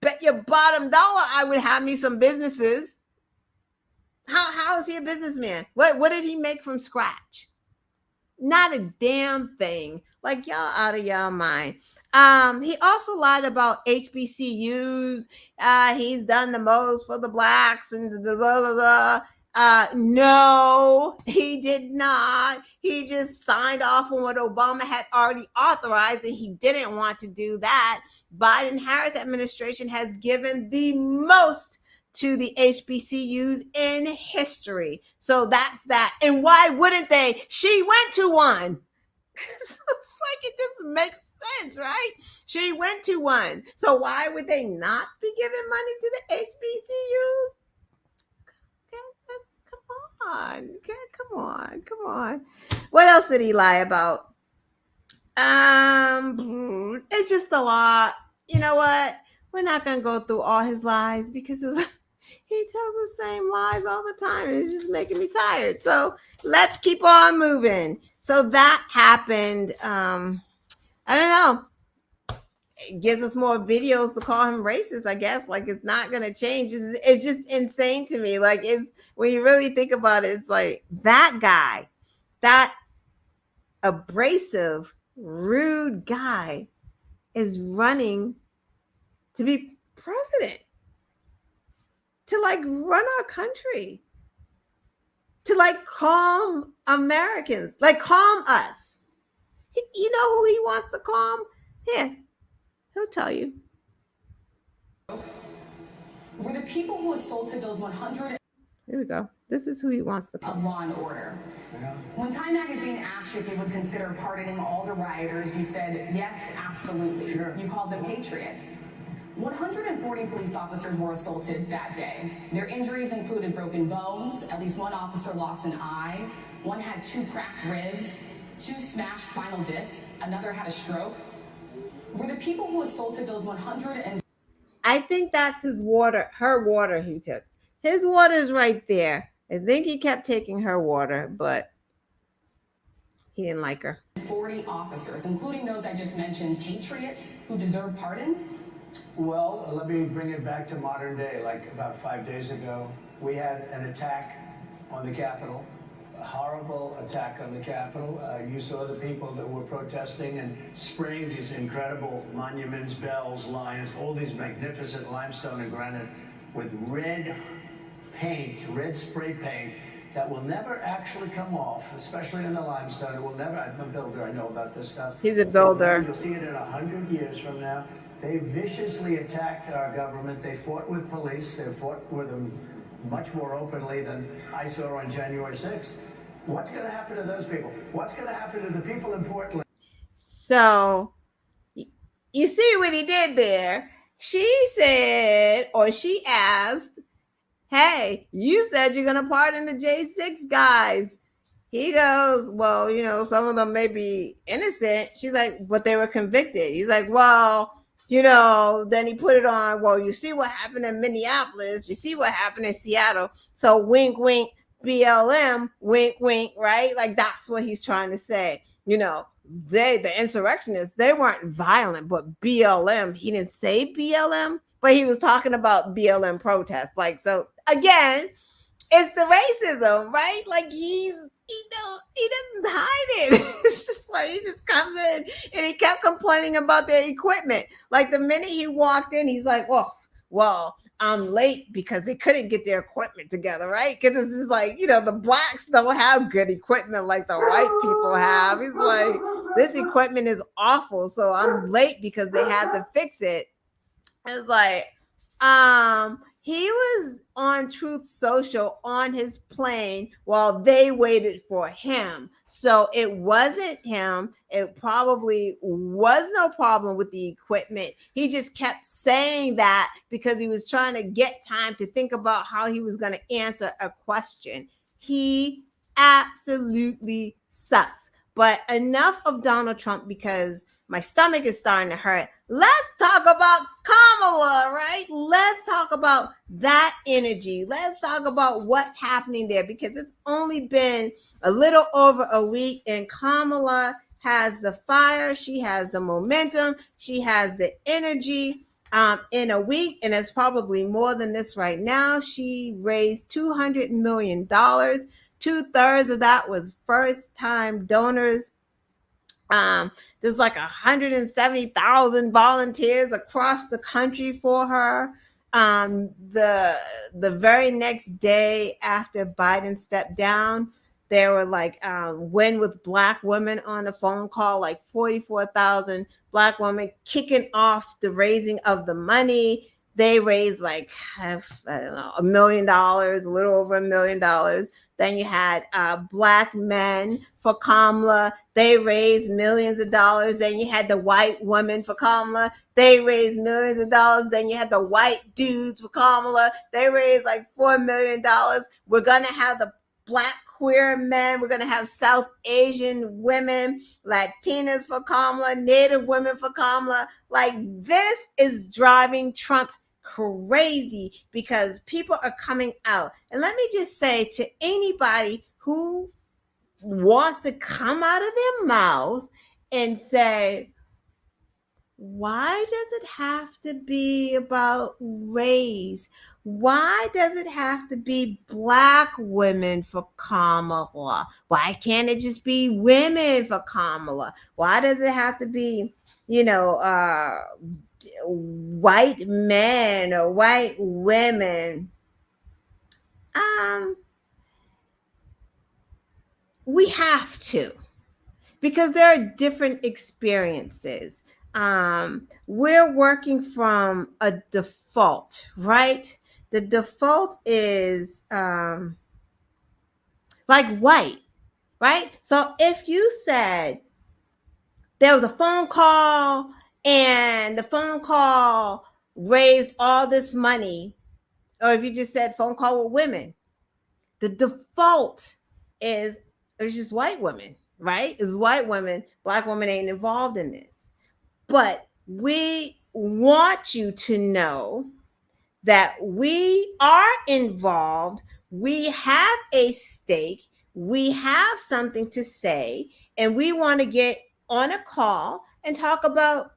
Speaker 1: bet your bottom dollar I would have me some businesses. How is he a businessman? What did he make from scratch? Not a damn thing. Like, y'all out of y'all mind. He also lied about HBCUs. He's done the most for the blacks and the blah, blah, blah. No, he did not. He just signed off on what Obama had already authorized, and he didn't want to do that. Biden-Harris administration has given the most to the HBCUs in history. So that's that. And why wouldn't they? She went to one. It's like it just makes sense, right? She went to one. So why would they not be giving money to the HBCUs? Come on. What else did he lie about? It's just a lot. You know what? We're not going to go through all his lies because He tells the same lies all the time. It's just making me tired. So let's keep on moving. So that happened. I don't know. It gives us more videos to call him racist, I guess. Like, it's not going to change. It's just insane to me. Like, it's when you really think about it, it's like that guy, that abrasive, rude guy is running to be president, to like run our country, to like calm Americans, like calm us. You know who he wants to calm? Here, he'll tell you.
Speaker 3: Were the people who assaulted those 100
Speaker 1: Here we go. This is who he wants to calm.
Speaker 3: of law and order. Yeah. When Time Magazine asked you if you would consider pardoning all the rioters, you said, yes, absolutely. Sure. You called them patriots. 140 police officers were assaulted that day. Their injuries included broken bones, at least one officer lost an eye, one had 2 cracked ribs, 2 smashed spinal discs, another had a stroke. Were the people who assaulted those 100
Speaker 1: I think that's his water, her water he took. His water is right there. I think he kept taking her water, but he didn't like her.
Speaker 3: 40 officers, including those I just mentioned, patriots who deserve pardons?
Speaker 2: Well, let me bring it back to modern day. Like about 5 days ago, we had an attack on the Capitol, a horrible attack on the Capitol. You saw the people that were protesting and spraying these incredible monuments, bells, lions, all these magnificent limestone and granite with red paint, red spray paint that will never actually come off, especially in the limestone. It will never. I'm a builder. I know about this stuff.
Speaker 1: He's a builder.
Speaker 2: You'll see it in 100 years from now. They viciously attacked our government. They fought with police. They fought with them much more openly than I saw on January 6th. What's going to happen to those people? What's going to happen to the people in Portland?
Speaker 1: So you see what he did there. She said, or she asked, hey, you said you're going to pardon the J6 guys. He goes, well, you know, some of them may be innocent. She's like, but they were convicted. He's like, well, you know, then he put it on, well, you see what happened in Minneapolis. You see what happened in Seattle. So wink, wink, BLM, wink, wink, right? Like, that's what he's trying to say. You know, the insurrectionists, they weren't violent, but BLM, he didn't say BLM, but he was talking about BLM protests. Like, so again, it's the racism, right? Like, he doesn't hide it. It's just like he just comes in and he kept complaining about their equipment. Like, the minute he walked in, he's like, well, I'm late because they couldn't get their equipment together, right? Because it's just like, you know, the blacks don't have good equipment like the white people have. He's like, this equipment is awful, so I'm late because they had to fix it. It's like, he was on Truth Social on his plane while they waited for him. So it wasn't him. It probably was no problem with the equipment. He just kept saying that because he was trying to get time to think about how he was going to answer a question. He absolutely sucks. But enough of Donald Trump, because my stomach is starting to hurt. Let's talk about Kamala, right? Let's talk about that energy. Let's talk about what's happening there, because it's only been a little over a week and Kamala has the fire. She has the momentum. She has the energy. In a week, and it's probably more than this right now, she raised $200 million. 2/3 of that was first-time donors. There's like 170,000 volunteers across the country for her. The very next day after Biden stepped down, there were like Win with Black Women on the phone call, like 44,000 Black women kicking off the raising of the money. They raised like, I don't know, $1 million, a little over $1 million. Then you had Black Men for Kamala. They raised millions of dollars. Then you had the White Women for Kamala. They raised millions of dollars. Then you had the White Dudes for Kamala. They raised like $4 million. We're going to have the Black queer men. We're going to have South Asian women, Latinas for Kamala, Native women for Kamala. Like, this is driving Trump crazy because people are coming out. And let me just say to anybody who wants to come out of their mouth and say, why does it have to be about race? Why does it have to be black women for Kamala? Why can't it just be women for Kamala? Why does it have to be, white men or white women? Um, we have to, because there are different experiences. We're working from a default, right? The default is like white, right? So if you said there was a phone call and the phone call raised all this money, or if you just said phone call with women, the default is it's just white women, right? It's white women. Black women ain't involved in this. But we want you to know that we are involved. We have a stake. We have something to say. And we want to get on a call and talk about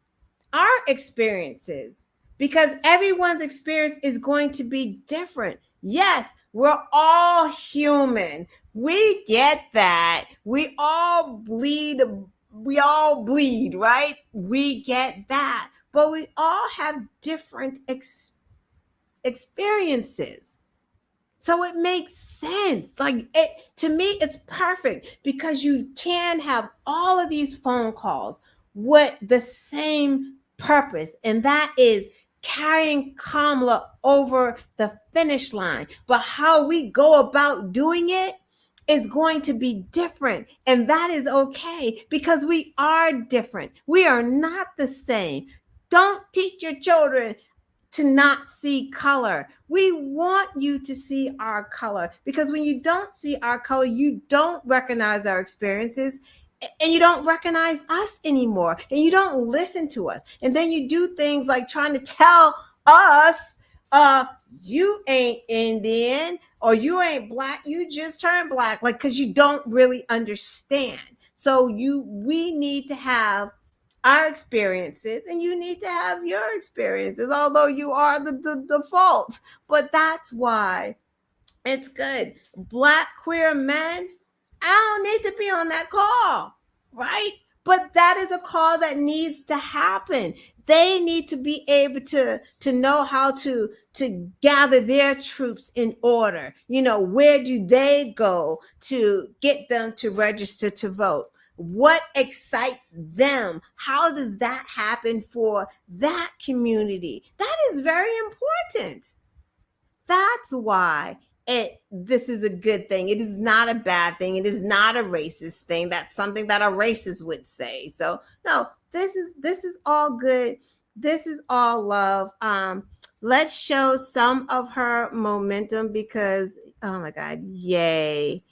Speaker 1: our experiences, because everyone's experience is going to be different. Yes, we're all human. We get that. We all bleed. We all bleed, right? We get that. But we all have different experiences. So it makes sense. Like it to me, it's perfect because you can have all of these phone calls with the same purpose, and that is carrying Kamala over the finish line. But how we go about doing it is going to be different. And that is okay because we are different. We are not the same. Don't teach your children to not see color. We want you to see our color, because when you don't see our color, you don't recognize our experiences, and you don't recognize us anymore, and you don't listen to us. And then you do things like trying to tell us, you ain't Indian or you ain't black, you just turned black, like, because you don't really understand. So we need to have our experiences and you need to have your experiences, although you are the default. But that's why it's good. Black queer men, I don't need to be on that call, right? But that is a call that needs to happen. They need to be able to know how to gather their troops in order. Where do they go to get them to register to vote? What excites them? How does that happen for that community? That is very important. That's why this is a good thing. It is not a bad thing. It is not a racist thing. That's something that a racist would say. So no, this is all good. This is all love. Let's show some of her momentum because, oh my God, yay.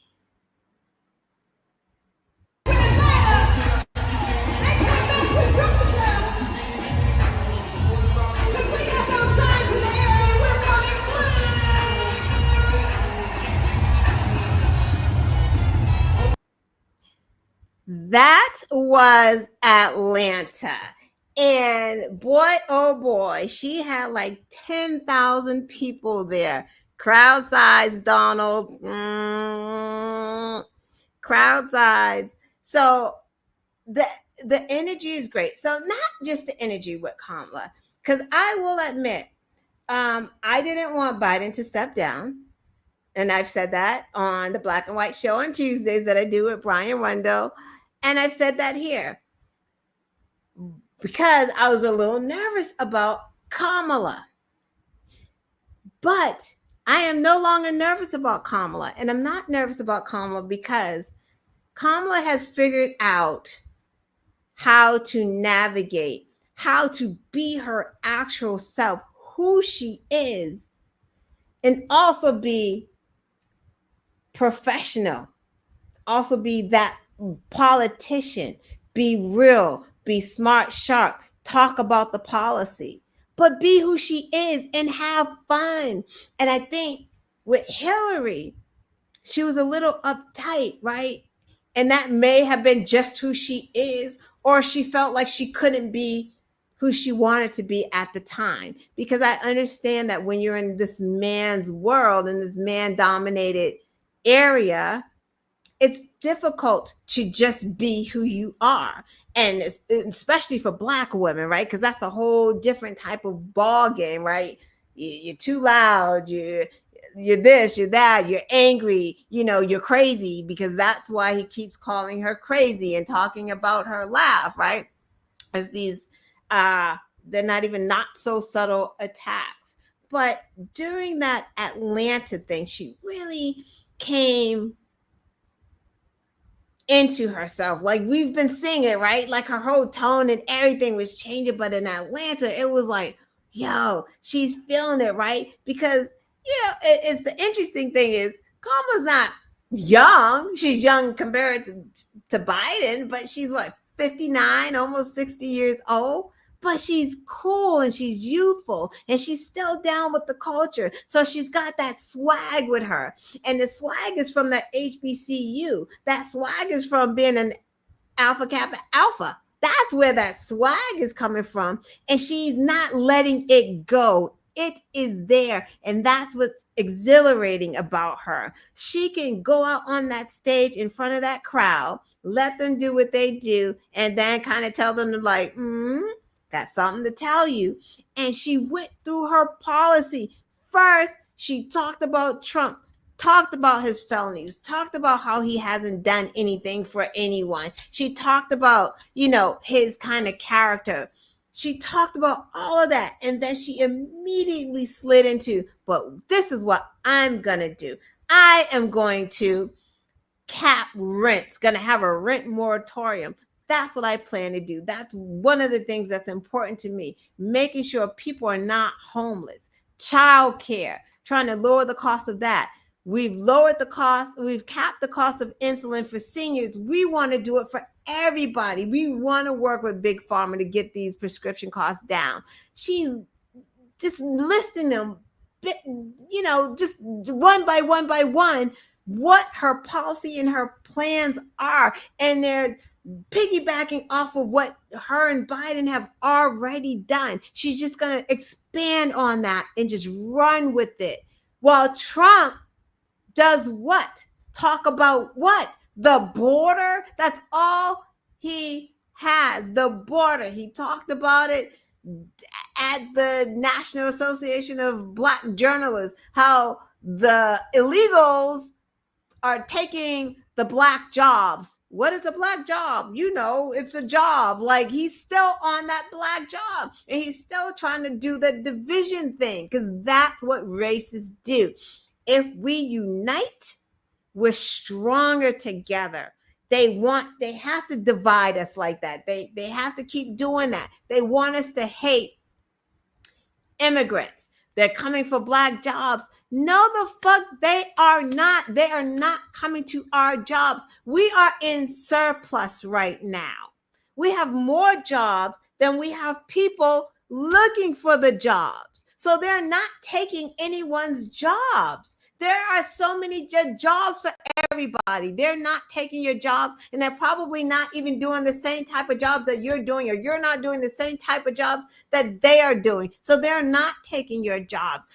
Speaker 1: That was Atlanta. And boy, oh boy, she had like 10,000 people there. Crowd size, Donald. Crowd size. So the energy is great. So not just the energy with Kamala, because I will admit, I didn't want Biden to step down. And I've said that on the Black and White Show on Tuesdays that I do with Brian Rundo. And I've said that here because I was a little nervous about Kamala. But I am no longer nervous about Kamala. And I'm not nervous about Kamala because Kamala has figured out how to navigate, how to be her actual self, who she is, and also be professional, also be that politician, be real, be smart, sharp, talk about the policy. but be who she is and have fun. And I think with Hillary, she was a little uptight, right? And that may have been just who she is, or she felt like she couldn't be who she wanted to be at the time. Because I understand that when you're in this man's world, in this man dominated area, it's difficult to just be who you are. And especially for Black women, right? Because that's a whole different type of ball game, right? You're too loud, you're this, you're that, you're angry, you're crazy, because that's why he keeps calling her crazy and talking about her laugh, right? As these they're not even not so subtle attacks. But during that Atlanta thing, she really came into herself. Like, we've been seeing it, right? Like, her whole tone and everything was changing. But in Atlanta, it was like, yo, she's feeling it, right? Because, it's the interesting thing is Kamala's not young. She's young compared to Biden, but she's what, 59, almost 60 years old. But she's cool and she's youthful and she's still down with the culture. So she's got that swag with her. And the swag is from the HBCU. That swag is from being an Alpha Kappa Alpha. That's where that swag is coming from. And she's not letting it go. It is there. And that's what's exhilarating about her. She can go out on that stage in front of that crowd, let them do what they do, and then kind of tell them to, like, got something to tell you. And she went through her policy. First, she talked about Trump, talked about his felonies, talked about how he hasn't done anything for anyone. She talked about, his kind of character. She talked about all of that. And then she immediately slid into, but this is what I'm going to do. I am going to cap rents, going to have a rent moratorium. That's what I plan to do. That's one of the things that's important to me, making sure people are not homeless. Child care, trying to lower the cost of that. We've lowered the cost. We've capped the cost of insulin for seniors. We want to do it for everybody. We want to work with Big Pharma to get these prescription costs down. She's just listing them, just one by one, what her policy and her plans are. And they're piggybacking off of what her and Biden have already done. She's just going to expand on that and just run with it. While Trump does what? Talk about what? The border. That's all he has. The border. He talked about it at the National Association of Black Journalists, how the illegals are taking the Black jobs. What is a Black job? It's a job. Like, he's still on that Black job and he's still trying to do the division thing, because that's what racists do. If we unite, we're stronger together. They have to divide us like that. They have to keep doing that. They want us to hate immigrants. They're coming for Black jobs. No, the fuck they are not. They are not coming to our jobs. We are in surplus right now. We have more jobs than we have people looking for the jobs. So they're not taking anyone's jobs. There are so many jobs for everybody. They're not taking your jobs, and they're probably not even doing the same type of jobs that you're doing, or you're not doing the same type of jobs that they are doing. So they're not taking your jobs.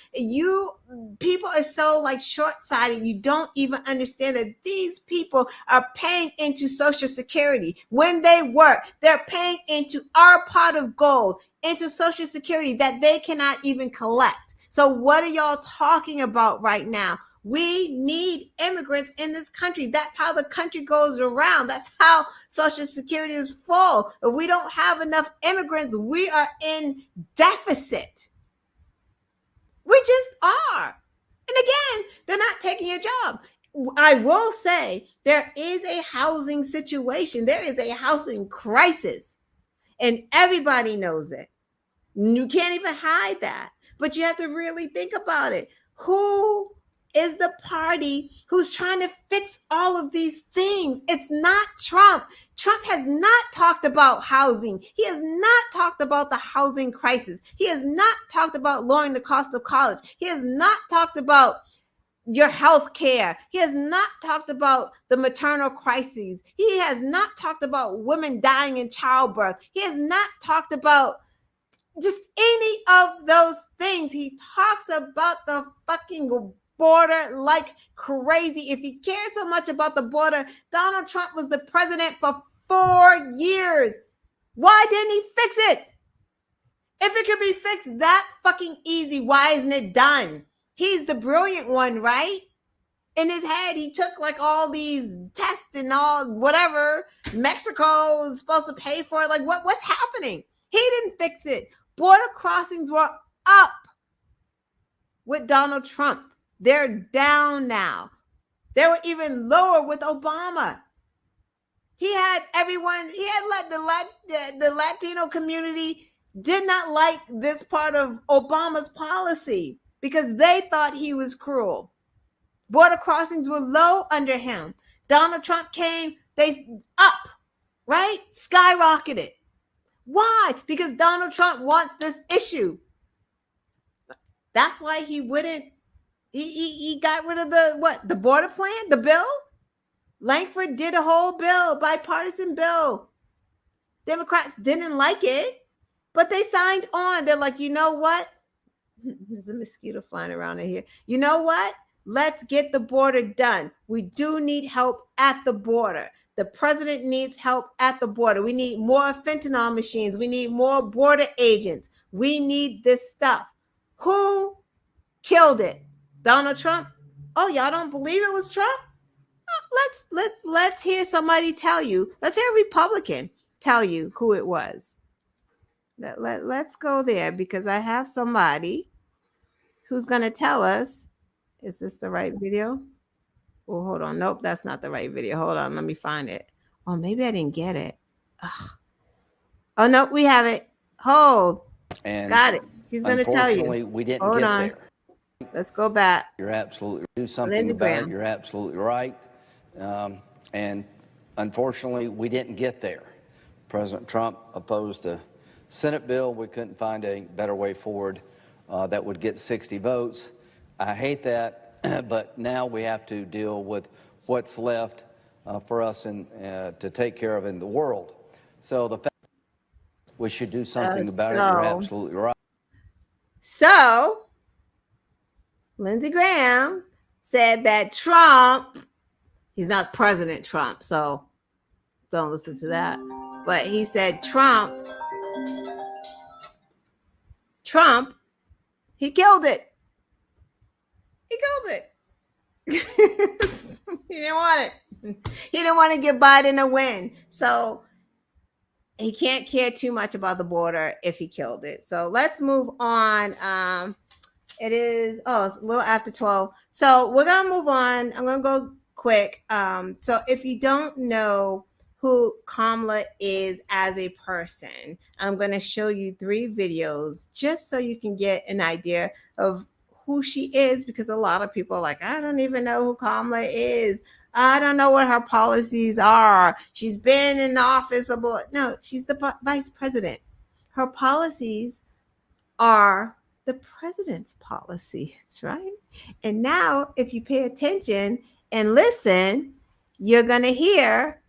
Speaker 1: People are so short-sighted. You don't even understand that these people are paying into Social Security. When they work, they're paying into our pot of gold, into Social Security that they cannot even collect. So what are y'all talking about right now? We need immigrants in this country. That's how the country goes around. That's how Social Security is full. If we don't have enough immigrants, we are in deficit. We just are. And again, they're not taking your job. I will say there is a housing situation. There is a housing crisis. And everybody knows it. You can't even hide that. But you have to really think about it. Who is the party who's trying to fix all of these things. It's not Trump. Trump has not talked about housing. He has not talked about the housing crisis. He has not talked about lowering the cost of college. He has not talked about your health care. He has not talked about the maternal crises. He has not talked about women dying in childbirth. He has not talked about just any of those things. He talks about the fucking border like crazy. If he cared so much about the border, Donald Trump was the president for 4 years. Why didn't he fix it? If it could be fixed that fucking easy, why isn't it done? He's the brilliant one, right? In his head, he took like all these tests and all whatever. Mexico is supposed to pay for it. Like what's happening? He didn't fix it. Border crossings were up with Donald Trump. They're down now. They were even lower with Obama. He had everyone, he had let the Latino community did not like this part of Obama's policy because they thought he was cruel. Border crossings were low under him. Donald Trump came, they up, right? Skyrocketed. Why? Because Donald Trump wants this issue. That's why he wouldn't, he got rid of the border plan, the bill. Langford did a whole bill, bipartisan bill. Democrats didn't like it, but they signed on. They're like, you know what? There's a mosquito flying around in here. You know what? Let's get the border done. We do need help at the border. The president needs help at the border. We need more fentanyl machines. We need more border agents. We need this stuff. Who killed it? Donald Trump? Oh, y'all don't believe it was Trump? Let's hear somebody tell you. Let's hear a Republican tell you who it was. Let's go there because I have somebody who's going to tell us. Is this the right video? Oh, hold on. Nope, that's not the right video. Hold on. Let me find it. Oh, maybe I didn't get it. Ugh. Oh, no, we have it. Hold.
Speaker 5: And
Speaker 1: got it. He's going to tell you.
Speaker 5: Unfortunately, we didn't
Speaker 1: Hold
Speaker 5: get
Speaker 1: on.
Speaker 5: there.
Speaker 1: Let's go back.
Speaker 5: You're absolutely do something
Speaker 1: Lindsey
Speaker 5: about
Speaker 1: Graham.
Speaker 5: it. You're absolutely right. And unfortunately, we didn't get there. President Trump opposed a Senate bill. We couldn't find a better way forward that would get 60 votes. I hate that, but now we have to deal with what's left for us to take care of in the world. So the fact we should do something about it. You're absolutely right.
Speaker 1: So, Lindsey Graham said that Trump, he's not President Trump, so don't listen to that. But he said Trump, he killed it. He killed it. He didn't want it. He didn't want to give Biden a win. So he can't care too much about the border if he killed it. So let's move on. It is, it's a little after 12. So we're going to move on. I'm going to go quick. So if you don't know who Kamala is as a person, I'm going to show you 3 videos just so you can get an idea of who she is, because a lot of people are like, I don't even know who Kamala is. I don't know what her policies are. She's been in office. No, she's the vice president. Her policies are the president's policies, right? And now, if you pay attention and listen, you're going to hear,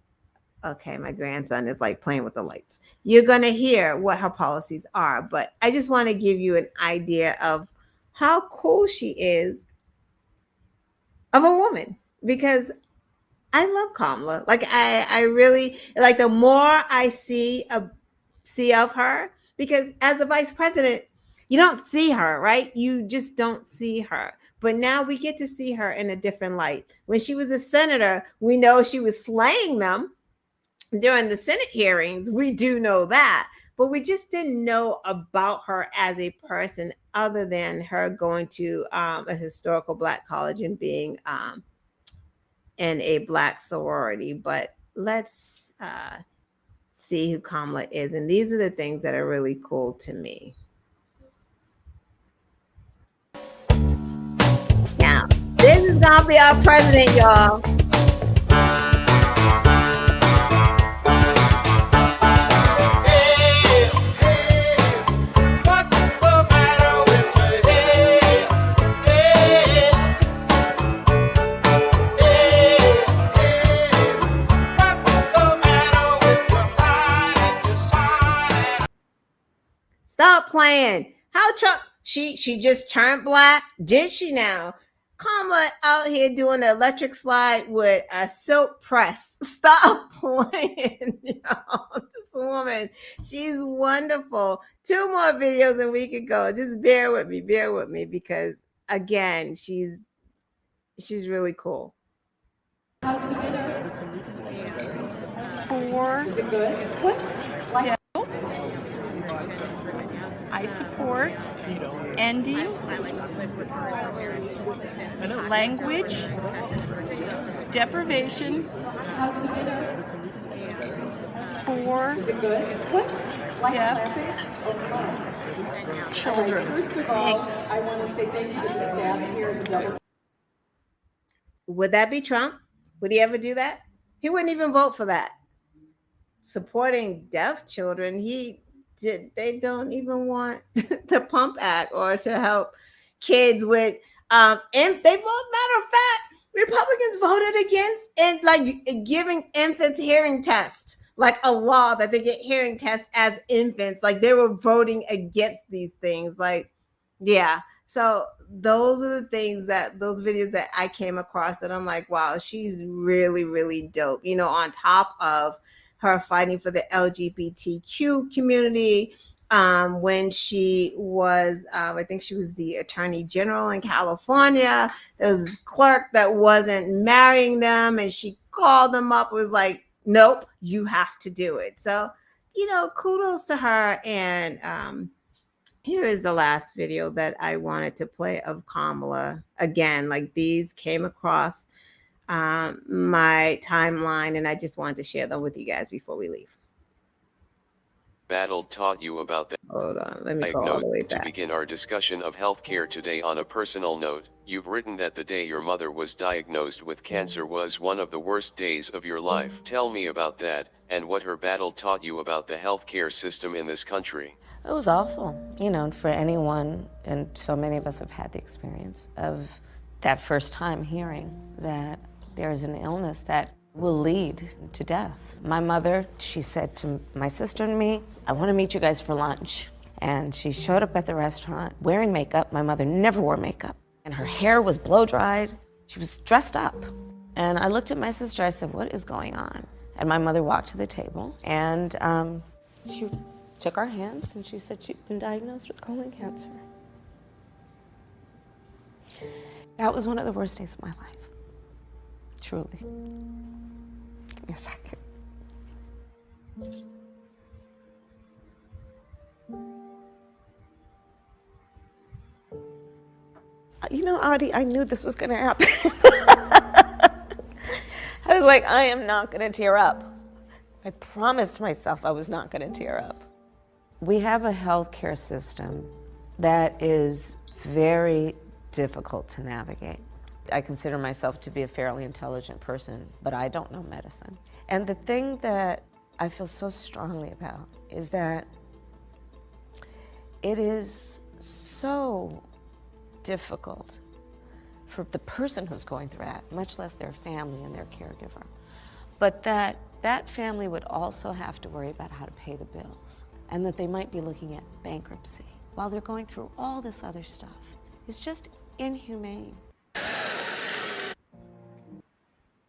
Speaker 1: okay, my grandson is like playing with the lights. You're going to hear what her policies are. But I just want to give you an idea of how cool she is of a woman, because I love Kamala. Like I really like, the more I see of her, because as a vice president, you don't see her, right? You just don't see her. But now we get to see her in a different light. When she was a senator, we know she was slaying them during the Senate hearings. We do know that. But we just didn't know about her as a person other than her going to a historical Black college and being in a Black sorority. But let's see who Kamala is. And these are the things that are really cool to me. Now, this gonna be our president, y'all. Stop playing. How Trump? She just turned black. Did she now? Kamala out here doing the electric slide with a silk press. Stop playing, y'all. This woman, she's wonderful. 2 more videos and we could go. Just bear with me, because again, she's really cool.
Speaker 6: How's the dinner? 4. Is it good? Like I support ending language deprivation. How's the dinner? 4. Is it good? Deaf children.
Speaker 7: First of all, I want to say thank you to the staff here at the Double.
Speaker 1: Would that be Trump? Would he ever do that? He wouldn't even vote for that. Supporting deaf children, they don't even want the Pump Act or to help kids with and they vote. Matter of fact, Republicans voted against and like giving infants hearing tests, like a law that they get hearing tests as infants. Like they were voting against these things. Like, yeah. So those are the things those videos that I came across that I'm like, wow, she's really, really dope. You know, on top of her fighting for the LGBTQ community, when she was, I think she was the attorney general in California. There was this clerk that wasn't marrying them, and she called them up and was like, nope, you have to do it. So, you know, kudos to her. And here is the last video that I wanted to play of Kamala. Again, like these came across my timeline, and I just wanted to share them with you guys before we leave.
Speaker 8: Battle taught you about that.
Speaker 1: Hold on, let me go all the way back.
Speaker 8: To begin our discussion of healthcare today on a personal note, you've written that the day your mother was diagnosed with cancer was one of the worst days of your life. Tell me about that, and what her battle taught you about the healthcare system in this country.
Speaker 9: It was awful, you know, for anyone, and so many of us have had the experience of that first time hearing that there is an illness that will lead to death. My mother, she said to my sister and me, I want to meet you guys for lunch. And she showed up at the restaurant wearing makeup. My mother never wore makeup. And her hair was blow dried. She was dressed up. And I looked at my sister, I said, what is going on? And my mother walked to the table and she took our hands and she said she'd been diagnosed with colon cancer. That was one of the worst days of my life, truly. Give me a second. You know, Audie, I knew this was gonna happen. I was like, I am not gonna tear up. I promised myself I was not gonna tear up. We have a healthcare system that is very difficult to navigate. I consider myself to be a fairly intelligent person, but I don't know medicine. And the thing that I feel so strongly about is that it is so difficult for the person who's going through that, much less their family and their caregiver, but that family would also have to worry about how to pay the bills, and that they might be looking at bankruptcy while they're going through all this other stuff. It's just inhumane.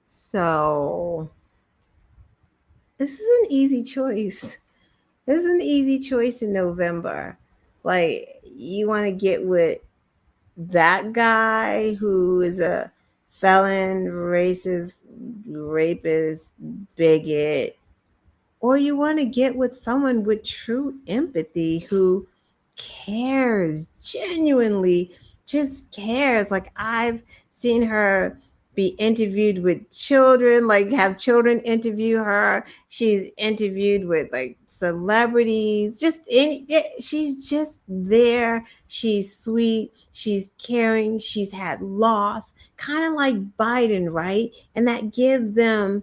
Speaker 1: So this is an easy choice. This is an easy choice in November. Like, you want to get with that guy who is a felon, racist, rapist, bigot, or you want to get with someone with true empathy who cares, genuinely just cares. Like, I've seen her be interviewed with children, like have children interview her. She's interviewed with like celebrities, she's just there. She's sweet, she's caring, she's had loss, kind of like Biden, right? And that gives them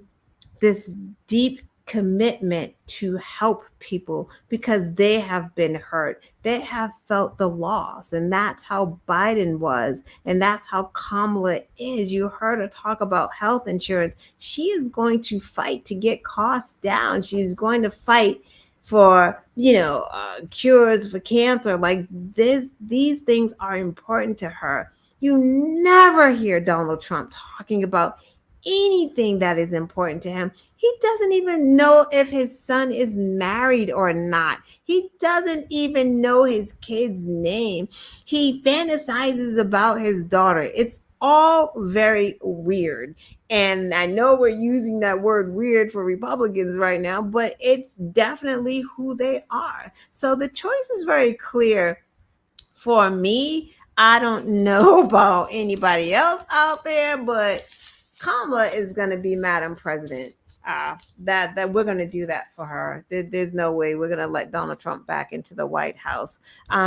Speaker 1: this deep commitment to help people because they have been hurt. They have felt the loss. And that's how Biden was. And that's how Kamala is. You heard her talk about health insurance. She is going to fight to get costs down. She's going to fight for cures for cancer. Like these things are important to her. You never hear Donald Trump talking about anything that is important to him. He doesn't even know if his son is married or not. He doesn't even know his kid's name. He fantasizes about his daughter. It's all very weird. And I know we're using that word weird for Republicans right now, but it's definitely who they are. So the choice is very clear for me. I don't know about anybody else out there, but Kamala is going to be Madam President. That we're going to do that for her. There's no way we're going to let Donald Trump back into the White House.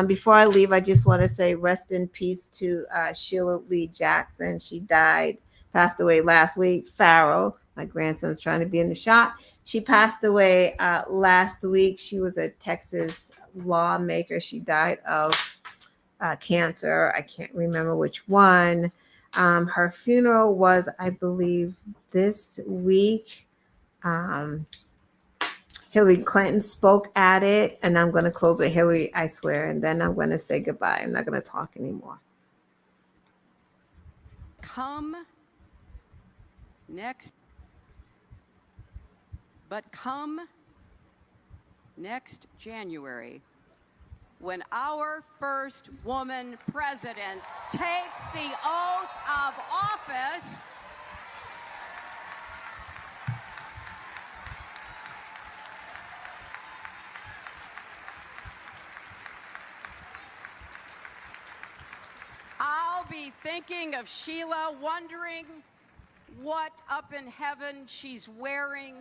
Speaker 1: Before I leave, I just want to say rest in peace to Sheila Lee Jackson. She passed away last week. Farrell, my grandson's trying to be in the shot. She passed away last week. She was a Texas lawmaker. She died of cancer. I can't remember which one. Her funeral was, I believe, this week. Hillary Clinton spoke at it, and I'm going to close with Hillary, I swear, and then I'm going to say goodbye. I'm not going to talk anymore.
Speaker 10: Come next January, when our first woman president takes the oath of office, I'll be thinking of Sheila, wondering what up in heaven she's wearing,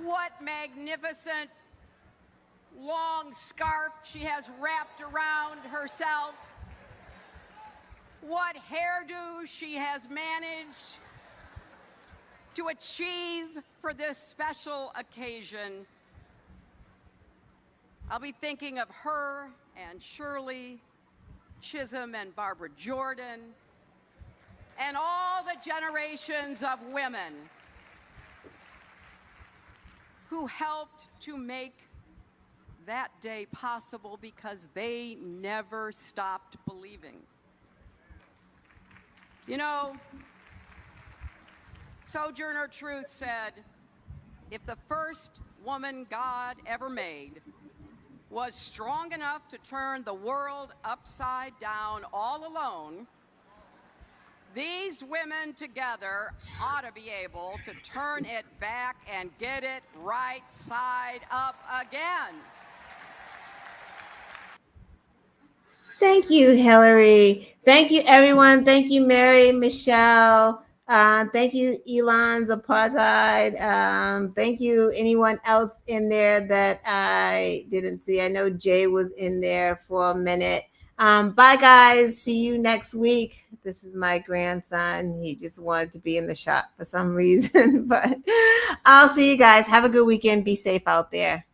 Speaker 10: what magnificent long scarf she has wrapped around herself, what hairdo she has managed to achieve for this special occasion. I'll be thinking of her and Shirley Chisholm and Barbara Jordan and all the generations of women who helped to make that day possible because they never stopped believing. You know, Sojourner Truth said, if the first woman God ever made was strong enough to turn the world upside down all alone, these women together ought to be able to turn it back and get it right side up again.
Speaker 1: Thank you, Hillary. Thank you, everyone. Thank you, Mary, Michelle. Thank you, Elon's Apartheid. Thank you, anyone else in there that I didn't see. I know Jay was in there for a minute. Bye, guys. See you next week. This is my grandson. He just wanted to be in the shot for some reason, but I'll see you guys. Have a good weekend. Be safe out there.